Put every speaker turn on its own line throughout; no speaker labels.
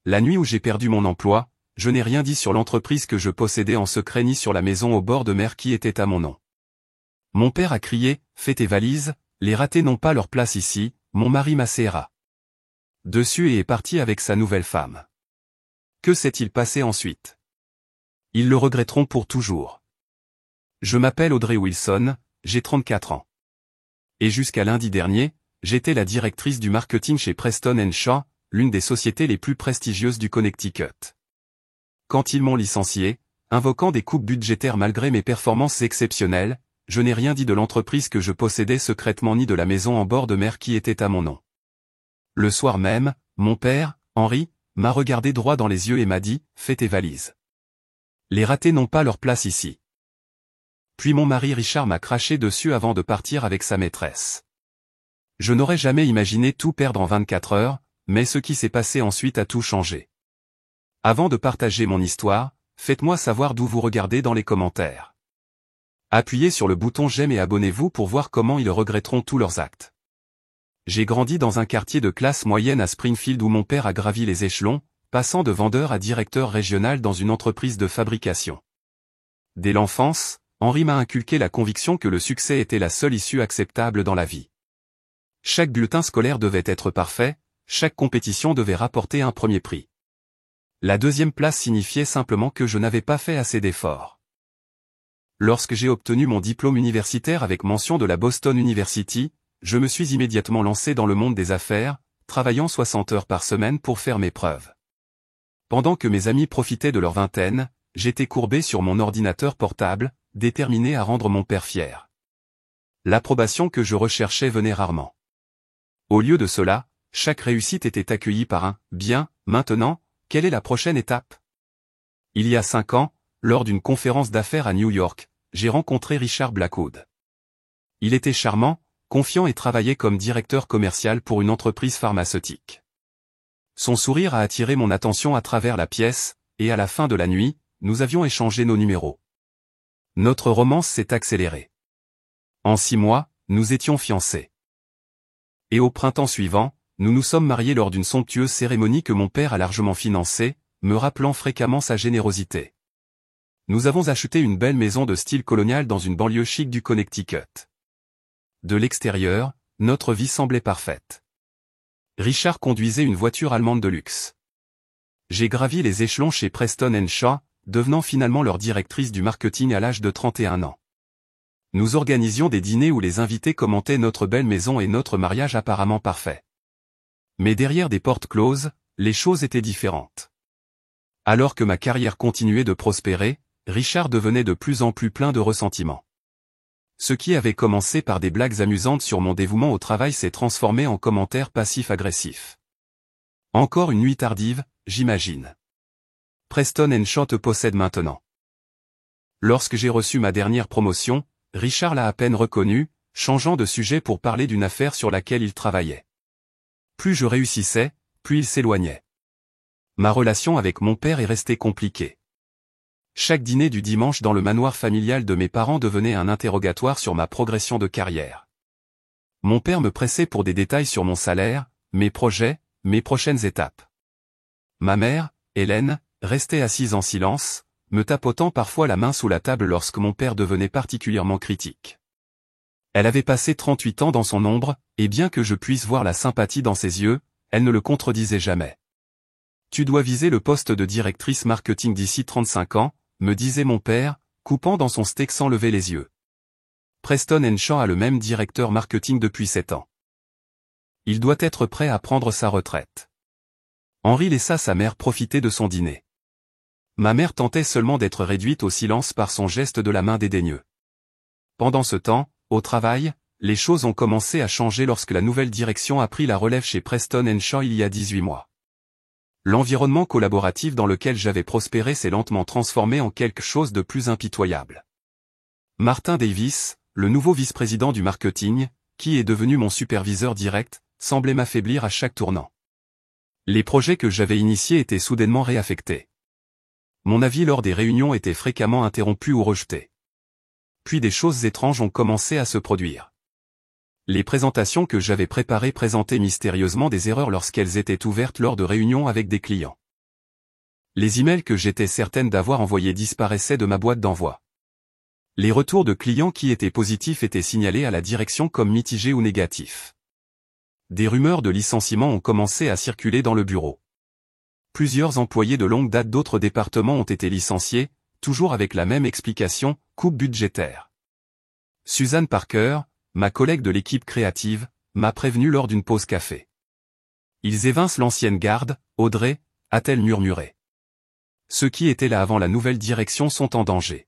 la nuit où j'ai perdu mon emploi, je n'ai rien dit sur l'entreprise que je possédais en secret ni sur la maison au bord de mer qui était à mon nom. Mon père a crié, « Fais tes valises, les ratés n'ont pas leur place ici », mon mari m'asséra dessus et est parti avec sa nouvelle femme. Que s'est-il passé ensuite? Ils le regretteront pour toujours. Je m'appelle Audrey Wilson, j'ai 34 ans. Et jusqu'à lundi dernier, j'étais la directrice du marketing chez Preston & Shaw, l'une des sociétés les plus prestigieuses du Connecticut. Quand ils m'ont licencié, invoquant des coupes budgétaires malgré mes performances exceptionnelles, je n'ai rien dit de l'entreprise que je possédais secrètement ni de la maison en bord de mer qui était à mon nom. Le soir même, mon père, Henry, m'a regardé droit dans les yeux et m'a dit « Fais tes valises. Les ratés n'ont pas leur place ici. » Puis mon mari Richard m'a craché dessus avant de partir avec sa maîtresse. Je n'aurais jamais imaginé tout perdre en 24 heures, mais ce qui s'est passé ensuite a tout changé. Avant de partager mon histoire, faites-moi savoir d'où vous regardez dans les commentaires. Appuyez sur le bouton j'aime et abonnez-vous pour voir comment ils regretteront tous leurs actes. J'ai grandi dans un quartier de classe moyenne à Springfield où mon père a gravi les échelons, passant de vendeur à directeur régional dans une entreprise de fabrication. Dès l'enfance, Henry m'a inculqué la conviction que le succès était la seule issue acceptable dans la vie. Chaque bulletin scolaire devait être parfait, chaque compétition devait rapporter un premier prix. La deuxième place signifiait simplement que je n'avais pas fait assez d'efforts. Lorsque j'ai obtenu mon diplôme universitaire avec mention de la Boston University, je me suis immédiatement lancé dans le monde des affaires, travaillant 60 heures par semaine pour faire mes preuves. Pendant que mes amis profitaient de leur vingtaine, j'étais courbé sur mon ordinateur portable, déterminé à rendre mon père fier. L'approbation que je recherchais venait rarement. Au lieu de cela, chaque réussite était accueillie par un « Bien, maintenant, quelle est la prochaine étape ?» Il y a 5 ans, lors d'une conférence d'affaires à New York, j'ai rencontré Richard Blackwood. Il était charmant, confiant et travaillait comme directeur commercial pour une entreprise pharmaceutique. Son sourire a attiré mon attention à travers la pièce, et à la fin de la nuit, nous avions échangé nos numéros. Notre romance s'est accélérée. En 6 mois, nous étions fiancés. Et au printemps suivant, nous nous sommes mariés lors d'une somptueuse cérémonie que mon père a largement financée, me rappelant fréquemment sa générosité. Nous avons acheté une belle maison de style colonial dans une banlieue chic du Connecticut. De l'extérieur, notre vie semblait parfaite. Richard conduisait une voiture allemande de luxe. J'ai gravi les échelons chez Preston & Shaw, devenant finalement leur directrice du marketing à l'âge de 31 ans. Nous organisions des dîners où les invités commentaient notre belle maison et notre mariage apparemment parfait. Mais derrière des portes closes, les choses étaient différentes. Alors que ma carrière continuait de prospérer, Richard devenait de plus en plus plein de ressentiment. Ce qui avait commencé par des blagues amusantes sur mon dévouement au travail s'est transformé en commentaires passifs-agressifs. Encore une nuit tardive, j'imagine. Preston & Shaw te possède maintenant. Lorsque j'ai reçu ma dernière promotion, Richard l'a à peine reconnu, changeant de sujet pour parler d'une affaire sur laquelle il travaillait. Plus je réussissais, plus il s'éloignait. Ma relation avec mon père est restée compliquée. Chaque dîner du dimanche dans le manoir familial de mes parents devenait un interrogatoire sur ma progression de carrière. Mon père me pressait pour des détails sur mon salaire, mes projets, mes prochaines étapes. Ma mère, Hélène, restait assise en silence, me tapotant parfois la main sous la table lorsque mon père devenait particulièrement critique. Elle avait passé 38 ans dans son ombre, et bien que je puisse voir la sympathie dans ses yeux, elle ne le contredisait jamais. « Tu dois viser le poste de directrice marketing d'ici 35 ans, me disait mon père, coupant dans son steak sans lever les yeux. Preston & Shaw a le même directeur marketing depuis 7 ans. Il doit être prêt à prendre sa retraite. » Henry laissa sa mère profiter de son dîner. Ma mère tentait seulement d'être réduite au silence par son geste de la main dédaigneux. Pendant ce temps, au travail, les choses ont commencé à changer lorsque la nouvelle direction a pris la relève chez Preston & Shaw il y a 18 mois. L'environnement collaboratif dans lequel j'avais prospéré s'est lentement transformé en quelque chose de plus impitoyable. Martin Davis, le nouveau vice-président du marketing, qui est devenu mon superviseur direct, semblait m'affaiblir à chaque tournant. Les projets que j'avais initiés étaient soudainement réaffectés. Mon avis lors des réunions était fréquemment interrompu ou rejeté. Puis des choses étranges ont commencé à se produire. Les présentations que j'avais préparées présentaient mystérieusement des erreurs lorsqu'elles étaient ouvertes lors de réunions avec des clients. Les emails que j'étais certaine d'avoir envoyés disparaissaient de ma boîte d'envoi. Les retours de clients qui étaient positifs étaient signalés à la direction comme mitigés ou négatifs. Des rumeurs de licenciement ont commencé à circuler dans le bureau. Plusieurs employés de longue date d'autres départements ont été licenciés, toujours avec la même explication, coupe budgétaire. Suzanne Parker, ma collègue de l'équipe créative, m'a prévenu lors d'une pause café. Ils évincent l'ancienne garde, Audrey, a-t-elle murmuré. Ceux qui étaient là avant la nouvelle direction sont en danger.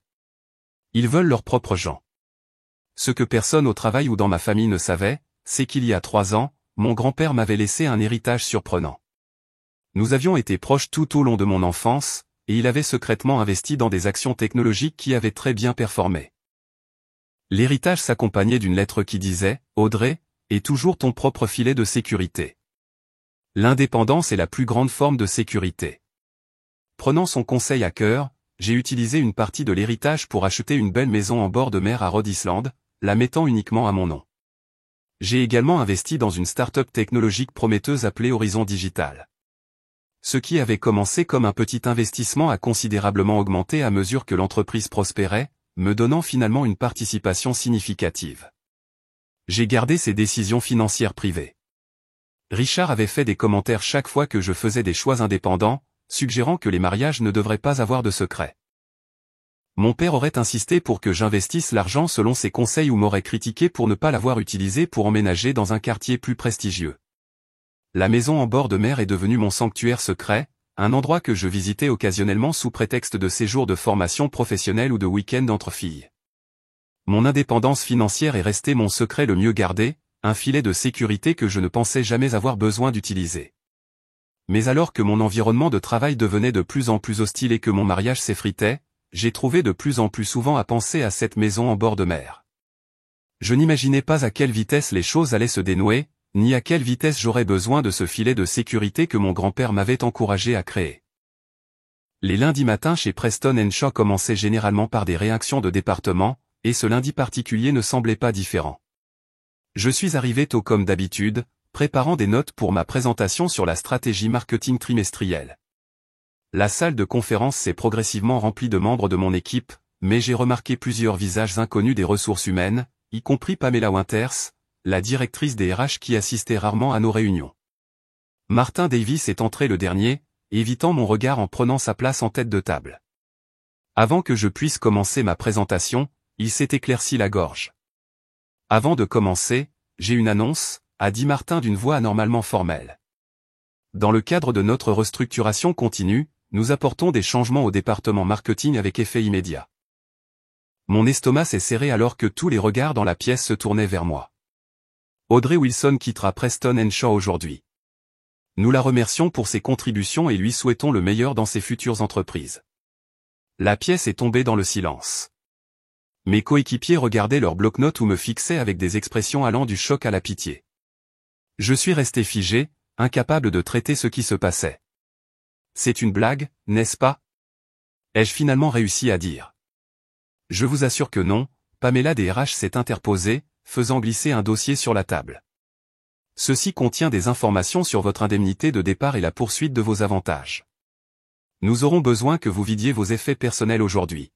Ils veulent leurs propres gens. Ce que personne au travail ou dans ma famille ne savait, c'est qu'il y a 3 ans, mon grand-père m'avait laissé un héritage surprenant. Nous avions été proches tout au long de mon enfance, et il avait secrètement investi dans des actions technologiques qui avaient très bien performé. L'héritage s'accompagnait d'une lettre qui disait « Audrey, aie toujours ton propre filet de sécurité. L'indépendance est la plus grande forme de sécurité. » Prenant son conseil à cœur, j'ai utilisé une partie de l'héritage pour acheter une belle maison en bord de mer à Rhode Island, la mettant uniquement à mon nom. J'ai également investi dans une start-up technologique prometteuse appelée Horizon Digital. Ce qui avait commencé comme un petit investissement a considérablement augmenté à mesure que l'entreprise prospérait, me donnant finalement une participation significative. J'ai gardé ces décisions financières privées. Richard avait fait des commentaires chaque fois que je faisais des choix indépendants, suggérant que les mariages ne devraient pas avoir de secret. Mon père aurait insisté pour que j'investisse l'argent selon ses conseils ou m'aurait critiqué pour ne pas l'avoir utilisé pour emménager dans un quartier plus prestigieux. La maison en bord de mer est devenue mon sanctuaire secret, un endroit que je visitais occasionnellement sous prétexte de séjours de formation professionnelle ou de week-end entre filles. Mon indépendance financière est restée mon secret le mieux gardé, un filet de sécurité que je ne pensais jamais avoir besoin d'utiliser. Mais alors que mon environnement de travail devenait de plus en plus hostile et que mon mariage s'effritait, j'ai trouvé de plus en plus souvent à penser à cette maison en bord de mer. Je n'imaginais pas à quelle vitesse les choses allaient se dénouer, ni à quelle vitesse j'aurais besoin de ce filet de sécurité que mon grand-père m'avait encouragé à créer. Les lundis matins chez Preston & Shaw commençaient généralement par des réactions de département, et ce lundi particulier ne semblait pas différent. Je suis arrivé tôt comme d'habitude, préparant des notes pour ma présentation sur la stratégie marketing trimestrielle. La salle de conférence s'est progressivement remplie de membres de mon équipe, mais j'ai remarqué plusieurs visages inconnus des ressources humaines, y compris Pamela Winters, la directrice des RH qui assistait rarement à nos réunions. Martin Davis est entré le dernier, évitant mon regard en prenant sa place en tête de table. Avant que je puisse commencer ma présentation, il s'est éclairci la gorge. Avant de commencer, j'ai une annonce, a dit Martin d'une voix anormalement formelle. Dans le cadre de notre restructuration continue, nous apportons des changements au département marketing avec effet immédiat. Mon estomac s'est serré alors que tous les regards dans la pièce se tournaient vers moi. Audrey Wilson quittera Preston & Shaw aujourd'hui. Nous la remercions pour ses contributions et lui souhaitons le meilleur dans ses futures entreprises. La pièce est tombée dans le silence. Mes coéquipiers regardaient leurs bloc-notes ou me fixaient avec des expressions allant du choc à la pitié. Je suis resté figé, incapable de traiter ce qui se passait. C'est une blague, n'est-ce pas? Ai-je finalement réussi à dire? Je vous assure que non, Pamela des RH s'est interposée, faisant glisser un dossier sur la table. Ceci contient des informations sur votre indemnité de départ et la poursuite de vos avantages. Nous aurons besoin que vous vidiez vos effets personnels aujourd'hui.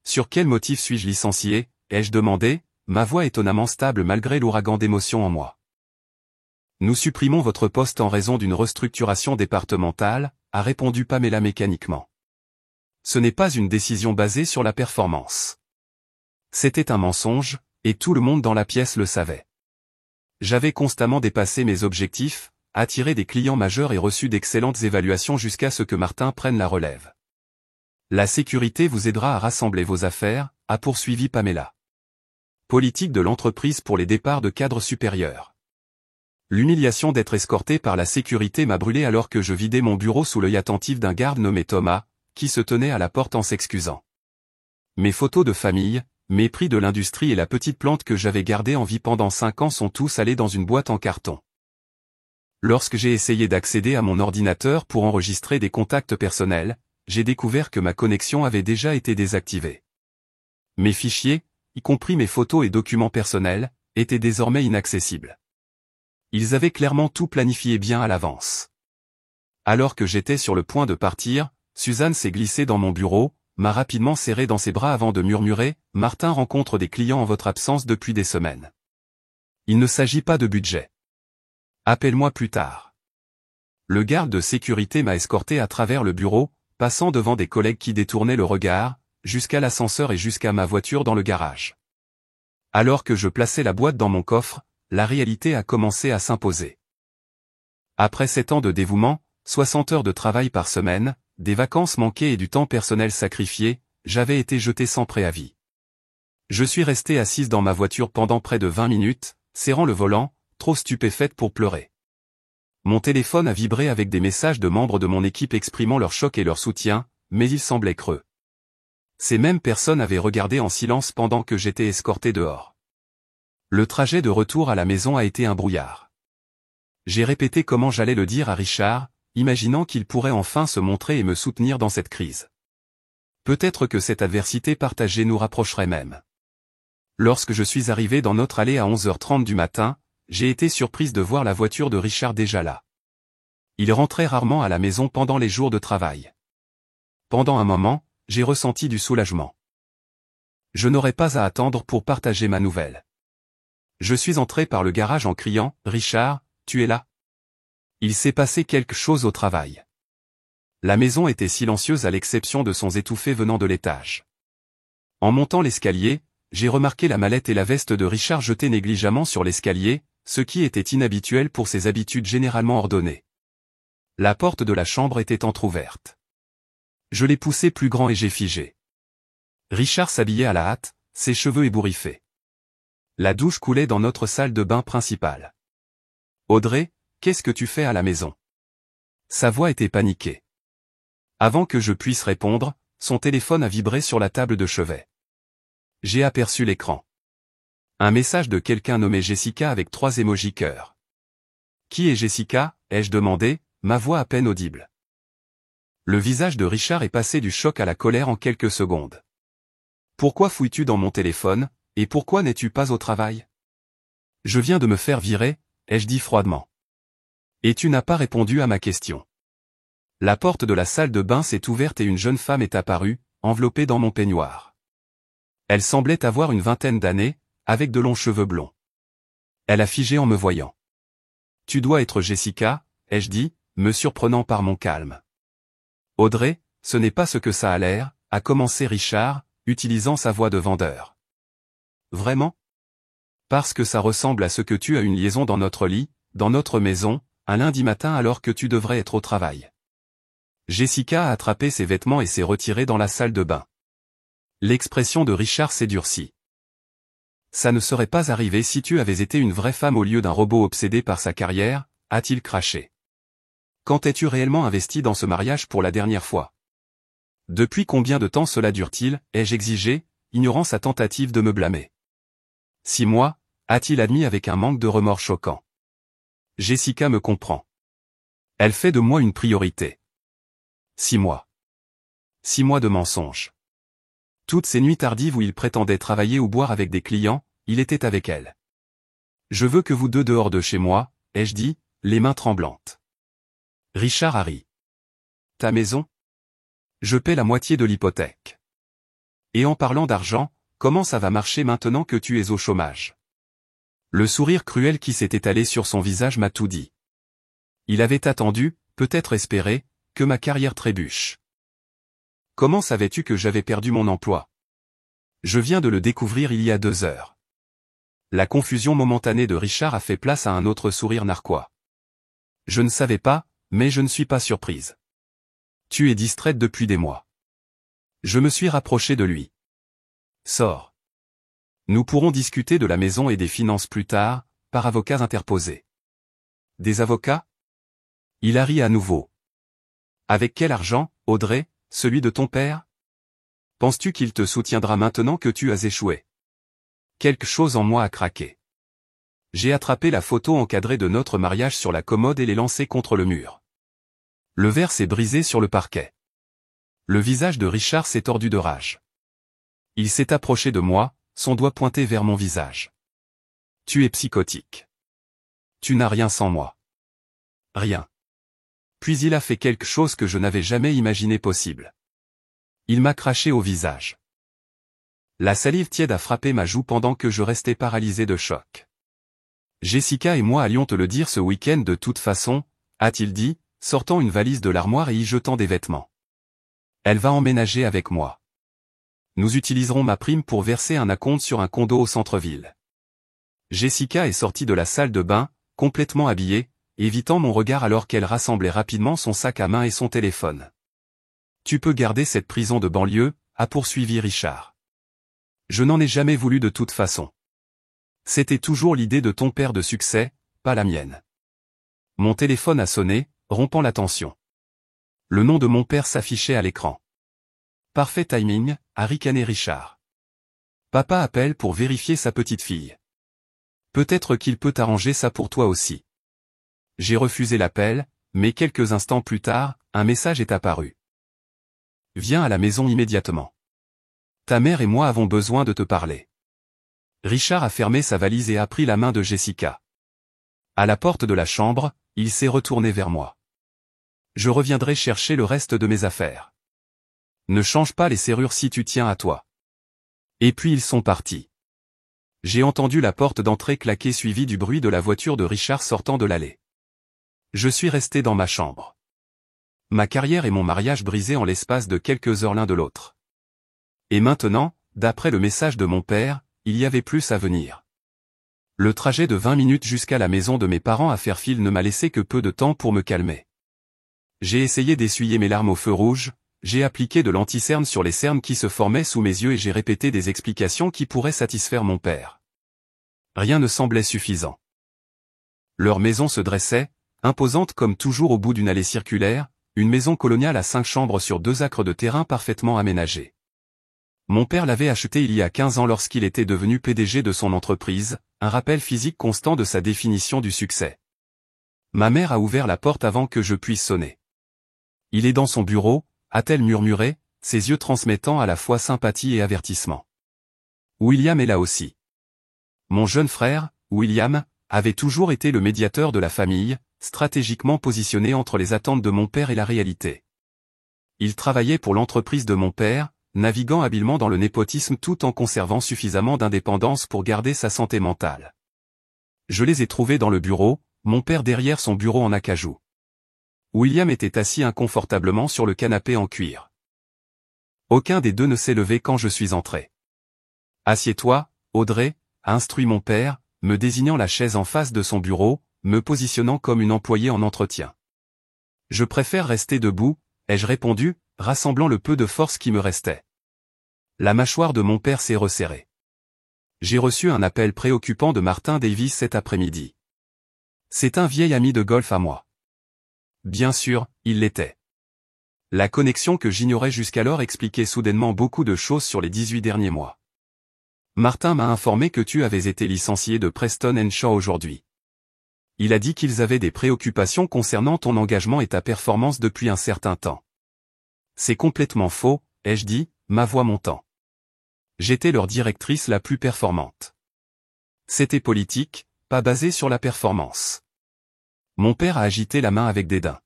Sur quel motif suis-je licencié, ai-je demandé, ma voix étonnamment stable malgré l'ouragan d'émotions en moi. Nous supprimons votre poste en raison d'une restructuration départementale, a répondu Pamela mécaniquement. Ce n'est pas une décision basée sur la performance. C'était un mensonge, et tout le monde dans la pièce le savait. J'avais constamment dépassé mes objectifs, attiré des clients majeurs et reçu d'excellentes évaluations jusqu'à ce que Martin prenne la relève. La sécurité vous aidera à rassembler vos affaires, a poursuivi Pamela. Politique de l'entreprise pour les départs de cadres supérieurs. L'humiliation d'être escorté par la sécurité m'a brûlé alors que je vidais mon bureau sous l'œil attentif d'un garde nommé Thomas, qui se tenait à la porte en s'excusant. Mes photos de famille, mes prix de l'industrie et la petite plante que j'avais gardée en vie pendant 5 ans sont tous allés dans une boîte en carton. Lorsque j'ai essayé d'accéder à mon ordinateur pour enregistrer des contacts personnels, j'ai découvert que ma connexion avait déjà été désactivée. Mes fichiers, y compris mes photos et documents personnels, étaient désormais inaccessibles. Ils avaient clairement tout planifié bien à l'avance. Alors que j'étais sur le point de partir, Suzanne s'est glissée dans mon bureau, m'a rapidement serré dans ses bras avant de murmurer « Martin rencontre des clients en votre absence depuis des semaines. Il ne s'agit pas de budget. Appelle-moi plus tard. » Le garde de sécurité m'a escorté à travers le bureau, passant devant des collègues qui détournaient le regard, jusqu'à l'ascenseur et jusqu'à ma voiture dans le garage. Alors que je plaçais la boîte dans mon coffre, la réalité a commencé à s'imposer. Après 7 ans de dévouement, 60 heures de travail par semaine, des vacances manquées et du temps personnel sacrifié, j'avais été jeté sans préavis. Je suis resté assise dans ma voiture pendant près de 20 minutes, serrant le volant, trop stupéfaite pour pleurer. Mon téléphone a vibré avec des messages de membres de mon équipe exprimant leur choc et leur soutien, mais ils semblaient creux. Ces mêmes personnes avaient regardé en silence pendant que j'étais escorté dehors. Le trajet de retour à la maison a été un brouillard. J'ai répété comment j'allais le dire à Richard, imaginant qu'il pourrait enfin se montrer et me soutenir dans cette crise. Peut-être que cette adversité partagée nous rapprocherait même. Lorsque je suis arrivé dans notre allée à 11h30 du matin, j'ai été surprise de voir la voiture de Richard déjà là. Il rentrait rarement à la maison pendant les jours de travail. Pendant un moment, j'ai ressenti du soulagement. Je n'aurais pas à attendre pour partager ma nouvelle. Je suis entré par le garage en criant « Richard, tu es là ?» Il s'est passé quelque chose au travail. La maison était silencieuse à l'exception de sons étouffés venant de l'étage. En montant l'escalier, j'ai remarqué la mallette et la veste de Richard jetées négligemment sur l'escalier, ce qui était inhabituel pour ses habitudes généralement ordonnées. La porte de la chambre était entr'ouverte. Je l'ai poussé plus grand et j'ai figé. Richard s'habillait à la hâte, ses cheveux ébouriffés. La douche coulait dans notre salle de bain principale. « Audrey, qu'est-ce que tu fais à la maison ?» Sa voix était paniquée. Avant que je puisse répondre, son téléphone a vibré sur la table de chevet. J'ai aperçu l'écran. Un message de quelqu'un nommé Jessica avec 3 émojis cœur. « Qui est Jessica ?» ai-je demandé, ma voix à peine audible. Le visage de Richard est passé du choc à la colère en quelques secondes. « Pourquoi fouilles-tu dans mon téléphone, et pourquoi n'es-tu pas au travail ?»« Je viens de me faire virer », ai-je dit froidement. « Et tu n'as pas répondu à ma question. » La porte de la salle de bain s'est ouverte et une jeune femme est apparue, enveloppée dans mon peignoir. Elle semblait avoir une vingtaine d'années, avec de longs cheveux blonds. Elle a figé en me voyant. « Tu dois être Jessica », ai-je dit, me surprenant par mon calme. « Audrey, ce n'est pas ce que ça a l'air », a commencé Richard, utilisant sa voix de vendeur. « Vraiment ? Parce que ça ressemble à ce que tu as une liaison dans notre lit, dans notre maison, un lundi matin alors que tu devrais être au travail. » Jessica a attrapé ses vêtements et s'est retirée dans la salle de bain. L'expression de Richard s'est durcie. « Ça ne serait pas arrivé si tu avais été une vraie femme au lieu d'un robot obsédé par sa carrière, » a-t-il craché. « Quand es-tu réellement investi dans ce mariage pour la dernière fois ? Depuis combien de temps cela dure-t-il, ai-je exigé, ignorant sa tentative de me blâmer. 6 mois, a-t-il admis avec un manque de remords choquant. Jessica me comprend. Elle fait de moi une priorité. 6 mois. 6 mois de mensonges. Toutes ces nuits tardives où il prétendait travailler ou boire avec des clients, il était avec elle. Je veux que vous deux dehors de chez moi, ai-je dit, les mains tremblantes. Richard a ri. Ta maison ? Je paie la moitié de l'hypothèque. Et en parlant d'argent, comment ça va marcher maintenant que tu es au chômage ? Le sourire cruel qui s'est étalé sur son visage m'a tout dit. Il avait attendu, peut-être espéré, que ma carrière trébuche. Comment savais-tu que j'avais perdu mon emploi ? Je viens de le découvrir il y a 2 heures. La confusion momentanée de Richard a fait place à un autre sourire narquois. Je ne savais pas, mais je ne suis pas surprise. Tu es distraite depuis des mois. Je me suis rapproché de lui. Sors. Nous pourrons discuter de la maison et des finances plus tard, par avocats interposés. Des avocats ? Il a ri à nouveau. Avec quel argent, Audrey, celui de ton père ? Penses-tu qu'il te soutiendra maintenant que tu as échoué ? Quelque chose en moi a craqué. J'ai attrapé la photo encadrée de notre mariage sur la commode et l'ai lancée contre le mur. Le verre s'est brisé sur le parquet. Le visage de Richard s'est tordu de rage. Il s'est approché de moi, son doigt pointé vers mon visage. Tu es psychotique. Tu n'as rien sans moi. Rien. Puis il a fait quelque chose que je n'avais jamais imaginé possible. Il m'a craché au visage. La salive tiède a frappé ma joue pendant que je restais paralysé de choc. Jessica et moi allions te le dire ce week-end de toute façon, a-t-il dit, sortant une valise de l'armoire et y jetant des vêtements. Elle va emménager avec moi. Nous utiliserons ma prime pour verser un acompte sur un condo au centre-ville. Jessica est sortie de la salle de bain, complètement habillée, évitant mon regard alors qu'elle rassemblait rapidement son sac à main et son téléphone. Tu peux garder cette prison de banlieue, a poursuivi Richard. Je n'en ai jamais voulu de toute façon. C'était toujours l'idée de ton père de succès, pas la mienne. Mon téléphone a sonné, rompant la tension. Le nom de mon père s'affichait à l'écran. Parfait timing, a ricané Richard. Papa appelle pour vérifier sa petite fille. Peut-être qu'il peut arranger ça pour toi aussi. J'ai refusé l'appel, mais quelques instants plus tard, un message est apparu. Viens à la maison immédiatement. Ta mère et moi avons besoin de te parler. Richard a fermé sa valise et a pris la main de Jessica. À la porte de la chambre, il s'est retourné vers moi. Je reviendrai chercher le reste de mes affaires. Ne change pas les serrures si tu tiens à toi. Et puis ils sont partis. J'ai entendu la porte d'entrée claquer suivie du bruit de la voiture de Richard sortant de l'allée. Je suis resté dans ma chambre. Ma carrière et mon mariage brisés en l'espace de quelques heures l'un de l'autre. Et maintenant, d'après le message de mon père, il y avait plus à venir. Le trajet de 20 minutes jusqu'à la maison de mes parents à Fairfield ne m'a laissé que peu de temps pour me calmer. J'ai essayé d'essuyer mes larmes au feu rouge, j'ai appliqué de l'anti-cerne sur les cernes qui se formaient sous mes yeux et j'ai répété des explications qui pourraient satisfaire mon père. Rien ne semblait suffisant. Leur maison se dressait, imposante comme toujours au bout d'une allée circulaire, une maison coloniale à 5 chambres sur 2 acres de terrain parfaitement aménagés. Mon père l'avait achetée il y a 15 ans lorsqu'il était devenu PDG de son entreprise, un rappel physique constant de sa définition du succès. Ma mère a ouvert la porte avant que je puisse sonner. Il est dans son bureau, a-t-elle murmuré, ses yeux transmettant à la fois sympathie et avertissement. William est là aussi. Mon jeune frère, William, avait toujours été le médiateur de la famille, stratégiquement positionné entre les attentes de mon père et la réalité. Il travaillait pour l'entreprise de mon père, naviguant habilement dans le népotisme tout en conservant suffisamment d'indépendance pour garder sa santé mentale. Je les ai trouvés dans le bureau, mon père derrière son bureau en acajou. William était assis inconfortablement sur le canapé en cuir. Aucun des deux ne s'est levé quand je suis entré. « Assieds-toi, Audrey », a instruit mon père, me désignant la chaise en face de son bureau, me positionnant comme une employée en entretien. « Je préfère rester debout », ai-je répondu, rassemblant le peu de force qui me restait. La mâchoire de mon père s'est resserrée. J'ai reçu un appel préoccupant de Martin Davis cet après-midi. C'est un vieil ami de golf à moi. Bien sûr, il l'était. La connexion que j'ignorais jusqu'alors expliquait soudainement beaucoup de choses sur les 18 derniers mois. Martin m'a informé que tu avais été licencié de Preston & Shaw aujourd'hui. Il a dit qu'ils avaient des préoccupations concernant ton engagement et ta performance depuis un certain temps. C'est complètement faux, ai-je dit, ma voix montant. J'étais leur directrice la plus performante. C'était politique, pas basé sur la performance. Mon père a agité la main avec dédain.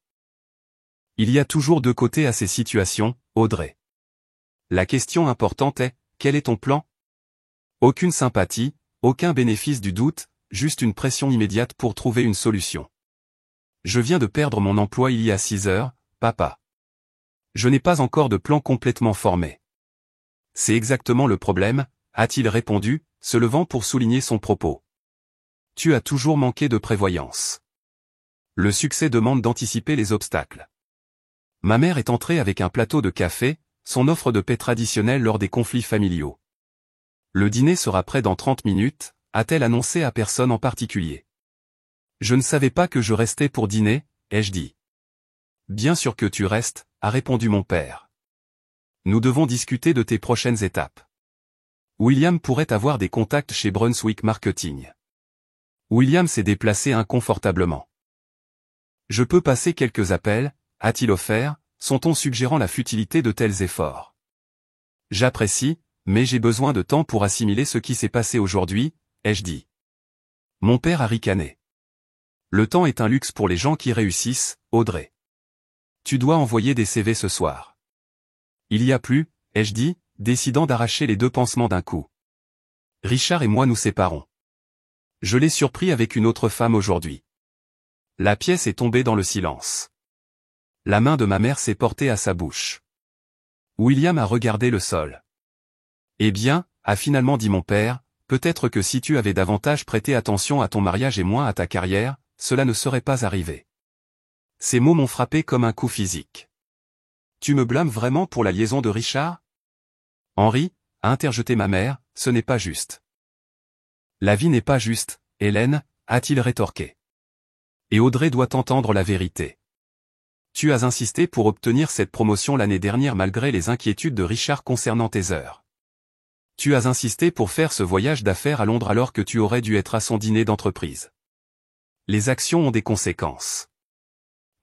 Il y a toujours 2 côtés à ces situations, Audrey. La question importante est, quel est ton plan? Aucune sympathie, aucun bénéfice du doute, juste une pression immédiate pour trouver une solution. Je viens de perdre mon emploi il y a 6 heures, papa. Je n'ai pas encore de plan complètement formé. C'est exactement le problème, a-t-il répondu, se levant pour souligner son propos. Tu as toujours manqué de prévoyance. Le succès demande d'anticiper les obstacles. Ma mère est entrée avec un plateau de café, son offre de paix traditionnelle lors des conflits familiaux. Le dîner sera prêt dans 30 minutes, a-t-elle annoncé à personne en particulier. Je ne savais pas que je restais pour dîner, ai-je dit. Bien sûr que tu restes, a répondu mon père. Nous devons discuter de tes prochaines étapes. William pourrait avoir des contacts chez Brunswick Marketing. William s'est déplacé inconfortablement. Je peux passer quelques appels, a-t-il offert, son ton suggérant la futilité de tels efforts. J'apprécie, mais j'ai besoin de temps pour assimiler ce qui s'est passé aujourd'hui, ai-je dit. Mon père a ricané. Le temps est un luxe pour les gens qui réussissent, Audrey. Tu dois envoyer des CV ce soir. Il y a plus, ai-je dit, décidant d'arracher les deux pansements d'un coup. Richard et moi nous séparons. Je l'ai surpris avec une autre femme aujourd'hui. La pièce est tombée dans le silence. La main de ma mère s'est portée à sa bouche. William a regardé le sol. Eh bien, a finalement dit mon père, peut-être que si tu avais davantage prêté attention à ton mariage et moins à ta carrière, cela ne serait pas arrivé. Ces mots m'ont frappé comme un coup physique. Tu me blâmes vraiment pour la liaison de Richard? Henri, a interjeté ma mère, ce n'est pas juste. La vie n'est pas juste, Hélène, a-t-il rétorqué. Et Audrey doit entendre la vérité. Tu as insisté pour obtenir cette promotion l'année dernière malgré les inquiétudes de Richard concernant tes heures. Tu as insisté pour faire ce voyage d'affaires à Londres alors que tu aurais dû être à son dîner d'entreprise. Les actions ont des conséquences.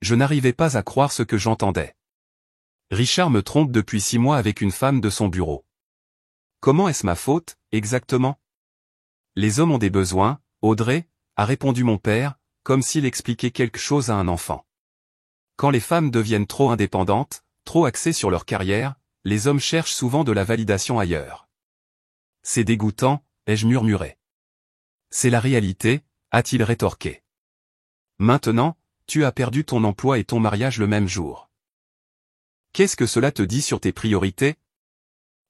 Je n'arrivais pas à croire ce que j'entendais. Richard me trompe depuis 6 mois avec une femme de son bureau. Comment est-ce ma faute, exactement? Les hommes ont des besoins, Audrey, a répondu mon père, comme s'il expliquait quelque chose à un enfant. Quand les femmes deviennent trop indépendantes, trop axées sur leur carrière, les hommes cherchent souvent de la validation ailleurs. C'est dégoûtant, ai-je murmuré. C'est la réalité, a-t-il rétorqué. Maintenant, tu as perdu ton emploi et ton mariage le même jour. Qu'est-ce que cela te dit sur tes priorités?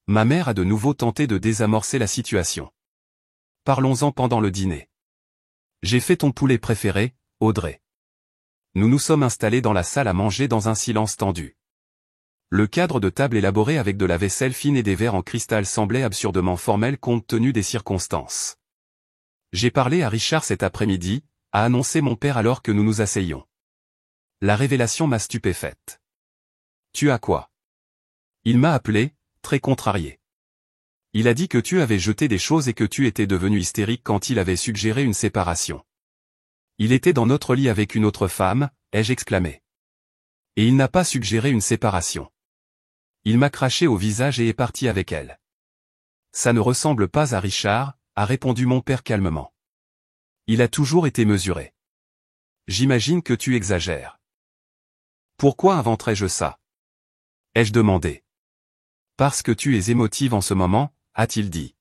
Ma mère a de nouveau tenté de désamorcer la situation. Parlons-en pendant le dîner. J'ai fait ton poulet préféré, Audrey. Nous nous sommes installés dans la salle à manger dans un silence tendu. Le cadre de table élaboré avec de la vaisselle fine et des verres en cristal semblait absurdement formel compte tenu des circonstances. J'ai parlé à Richard cet après-midi, a annoncé mon père alors que nous nous asseyions. La révélation m'a stupéfaite. Tu as quoi? Il m'a appelé, très contrarié. Il a dit que tu avais jeté des choses et que tu étais devenu hystérique quand il avait suggéré une séparation. Il était dans notre lit avec une autre femme, ai-je exclamé. Et il n'a pas suggéré une séparation. Il m'a craché au visage et est parti avec elle. Ça ne ressemble pas à Richard, a répondu mon père calmement. Il a toujours été mesuré. J'imagine que tu exagères. Pourquoi inventerais-je ça? Ai-je demandé. Parce que tu es émotive en ce moment, a-t-il dit.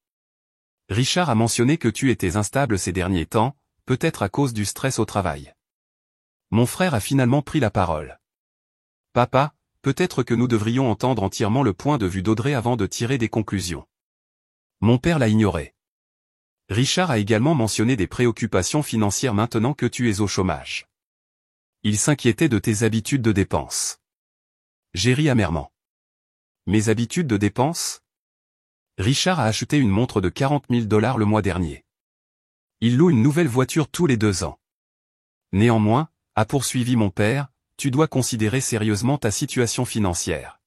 Richard a mentionné que tu étais instable ces derniers temps, peut-être à cause du stress au travail. Mon frère a finalement pris la parole. Papa, peut-être que nous devrions entendre entièrement le point de vue d'Audrey avant de tirer des conclusions. Mon père l'a ignoré. Richard a également mentionné des préoccupations financières maintenant que tu es au chômage. Il s'inquiétait de tes habitudes de dépenses. J'ai ri amèrement. Mes habitudes de dépenses? Richard a acheté une montre de 40 000 $ le mois dernier. Il loue une nouvelle voiture tous les 2 ans. Néanmoins, a poursuivi mon père, tu dois considérer sérieusement ta situation financière.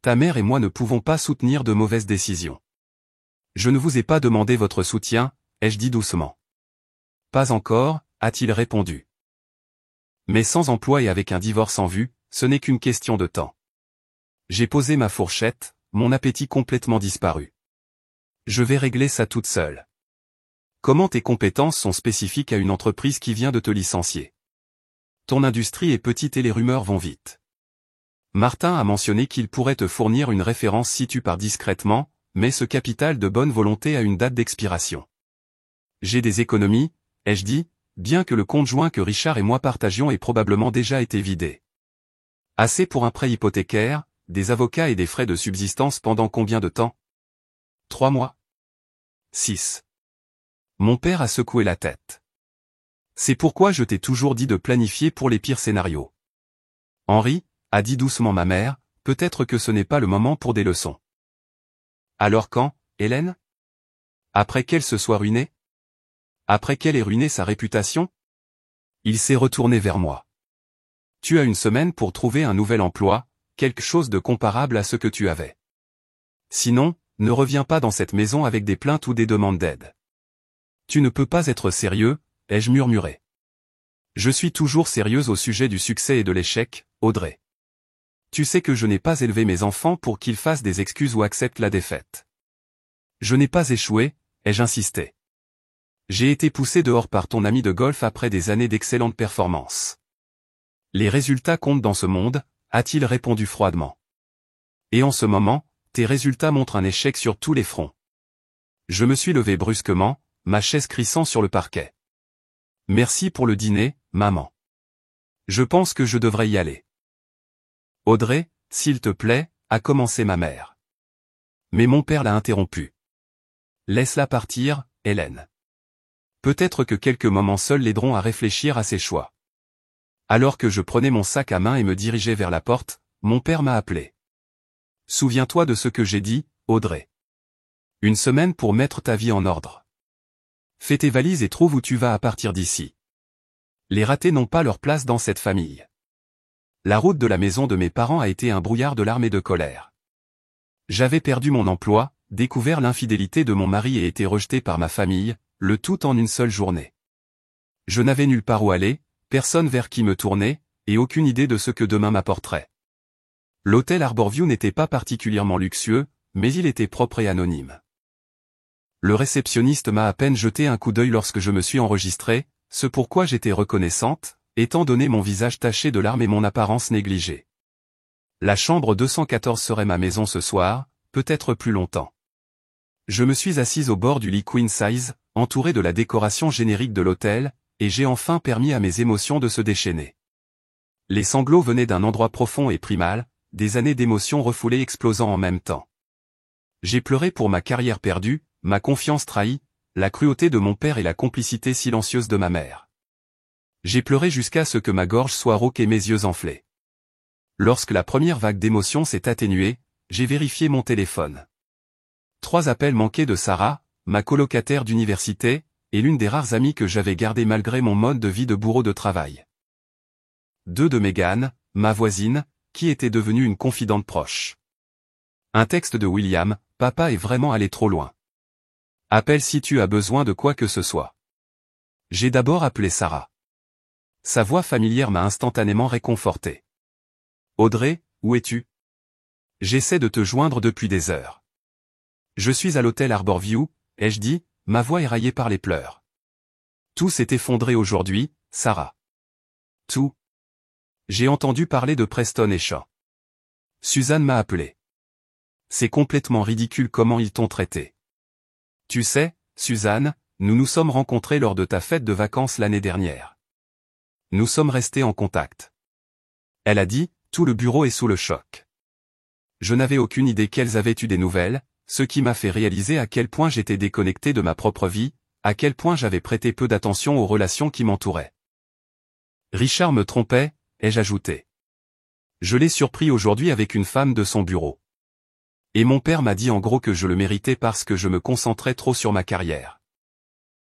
Ta mère et moi ne pouvons pas soutenir de mauvaises décisions. Je ne vous ai pas demandé votre soutien, ai-je dit doucement. Pas encore, a-t-il répondu. Mais sans emploi et avec un divorce en vue, ce n'est qu'une question de temps. J'ai posé ma fourchette, mon appétit complètement disparu. Je vais régler ça toute seule. Comment tes compétences sont spécifiques à une entreprise qui vient de te licencier? Ton industrie est petite et les rumeurs vont vite. Martin a mentionné qu'il pourrait te fournir une référence si tu pars discrètement, mais ce capital de bonne volonté a une date d'expiration. J'ai des économies, ai-je dit, bien que le compte joint que Richard et moi partagions ait probablement déjà été vidé. Assez pour un prêt hypothécaire, des avocats et des frais de subsistance pendant combien de temps? 3 mois? 6. Mon père a secoué la tête. C'est pourquoi je t'ai toujours dit de planifier pour les pires scénarios. Henri, a dit doucement ma mère, peut-être que ce n'est pas le moment pour des leçons. Alors quand, Hélène? Après qu'elle se soit ruinée? Après qu'elle ait ruiné sa réputation? Il s'est retourné vers moi. Tu as 1 semaine pour trouver un nouvel emploi, quelque chose de comparable à ce que tu avais. Sinon, ne reviens pas dans cette maison avec des plaintes ou des demandes d'aide. Tu ne peux pas être sérieux, ai-je murmuré. Je suis toujours sérieuse au sujet du succès et de l'échec, Audrey. Tu sais que je n'ai pas élevé mes enfants pour qu'ils fassent des excuses ou acceptent la défaite. Je n'ai pas échoué, ai-je insisté. J'ai été poussé dehors par ton ami de golf après des années d'excellentes performances. Les résultats comptent dans ce monde, a-t-il répondu froidement. Et en ce moment, tes résultats montrent un échec sur tous les fronts. Je me suis levé brusquement, ma chaise crissant sur le parquet. Merci pour le dîner, maman. Je pense que je devrais y aller. Audrey, s'il te plaît, a commencé ma mère. Mais mon père l'a interrompu. Laisse-la partir, Hélène. Peut-être que quelques moments seuls l'aideront à réfléchir à ses choix. Alors que je prenais mon sac à main et me dirigeais vers la porte, mon père m'a appelé. Souviens-toi de ce que j'ai dit, Audrey. Une semaine pour mettre ta vie en ordre. Fais tes valises et trouve où tu vas à partir d'ici. Les ratés n'ont pas leur place dans cette famille. La route de la maison de mes parents a été un brouillard de larmes et de colère. J'avais perdu mon emploi, découvert l'infidélité de mon mari et été rejeté par ma famille, le tout en une seule journée. Je n'avais nulle part où aller, personne vers qui me tourner, et aucune idée de ce que demain m'apporterait. L'hôtel Arborview n'était pas particulièrement luxueux, mais il était propre et anonyme. Le réceptionniste m'a à peine jeté un coup d'œil lorsque je me suis enregistré, ce pourquoi j'étais reconnaissante, étant donné mon visage taché de larmes et mon apparence négligée. La chambre 214 serait ma maison ce soir, peut-être plus longtemps. Je me suis assise au bord du lit queen size, entouré de la décoration générique de l'hôtel, et j'ai enfin permis à mes émotions de se déchaîner. Les sanglots venaient d'un endroit profond et primal, des années d'émotions refoulées explosant en même temps. J'ai pleuré pour ma carrière perdue, ma confiance trahie, la cruauté de mon père et la complicité silencieuse de ma mère. J'ai pleuré jusqu'à ce que ma gorge soit rauque et mes yeux enflés. Lorsque la première vague d'émotions s'est atténuée, j'ai vérifié mon téléphone. 3 appels manqués de Sarah, ma colocataire d'université, et l'une des rares amies que j'avais gardées malgré mon mode de vie de bourreau de travail. 2 de Megan, ma voisine, qui était devenue une confidente proche. Un texte de William, papa est vraiment allé trop loin. Appelle si tu as besoin de quoi que ce soit. J'ai d'abord appelé Sarah. Sa voix familière m'a instantanément réconforté. Audrey, où es-tu? J'essaie de te joindre depuis des heures. Je suis à l'hôtel Arborview, ai-je dit, ma voix éraillée par les pleurs. Tout s'est effondré aujourd'hui, Sarah. Tout. J'ai entendu parler de Preston et Shaw. Suzanne m'a appelé. C'est complètement ridicule comment ils t'ont traité. Tu sais, Suzanne, nous nous sommes rencontrés lors de ta fête de vacances l'année dernière. Nous sommes restés en contact. Elle a dit, tout le bureau est sous le choc. Je n'avais aucune idée qu'elles avaient eu des nouvelles, ce qui m'a fait réaliser à quel point j'étais déconnecté de ma propre vie, à quel point j'avais prêté peu d'attention aux relations qui m'entouraient. Richard me trompait, ai-je ajouté. Je l'ai surpris aujourd'hui avec une femme de son bureau. Et mon père m'a dit en gros que je le méritais parce que je me concentrais trop sur ma carrière.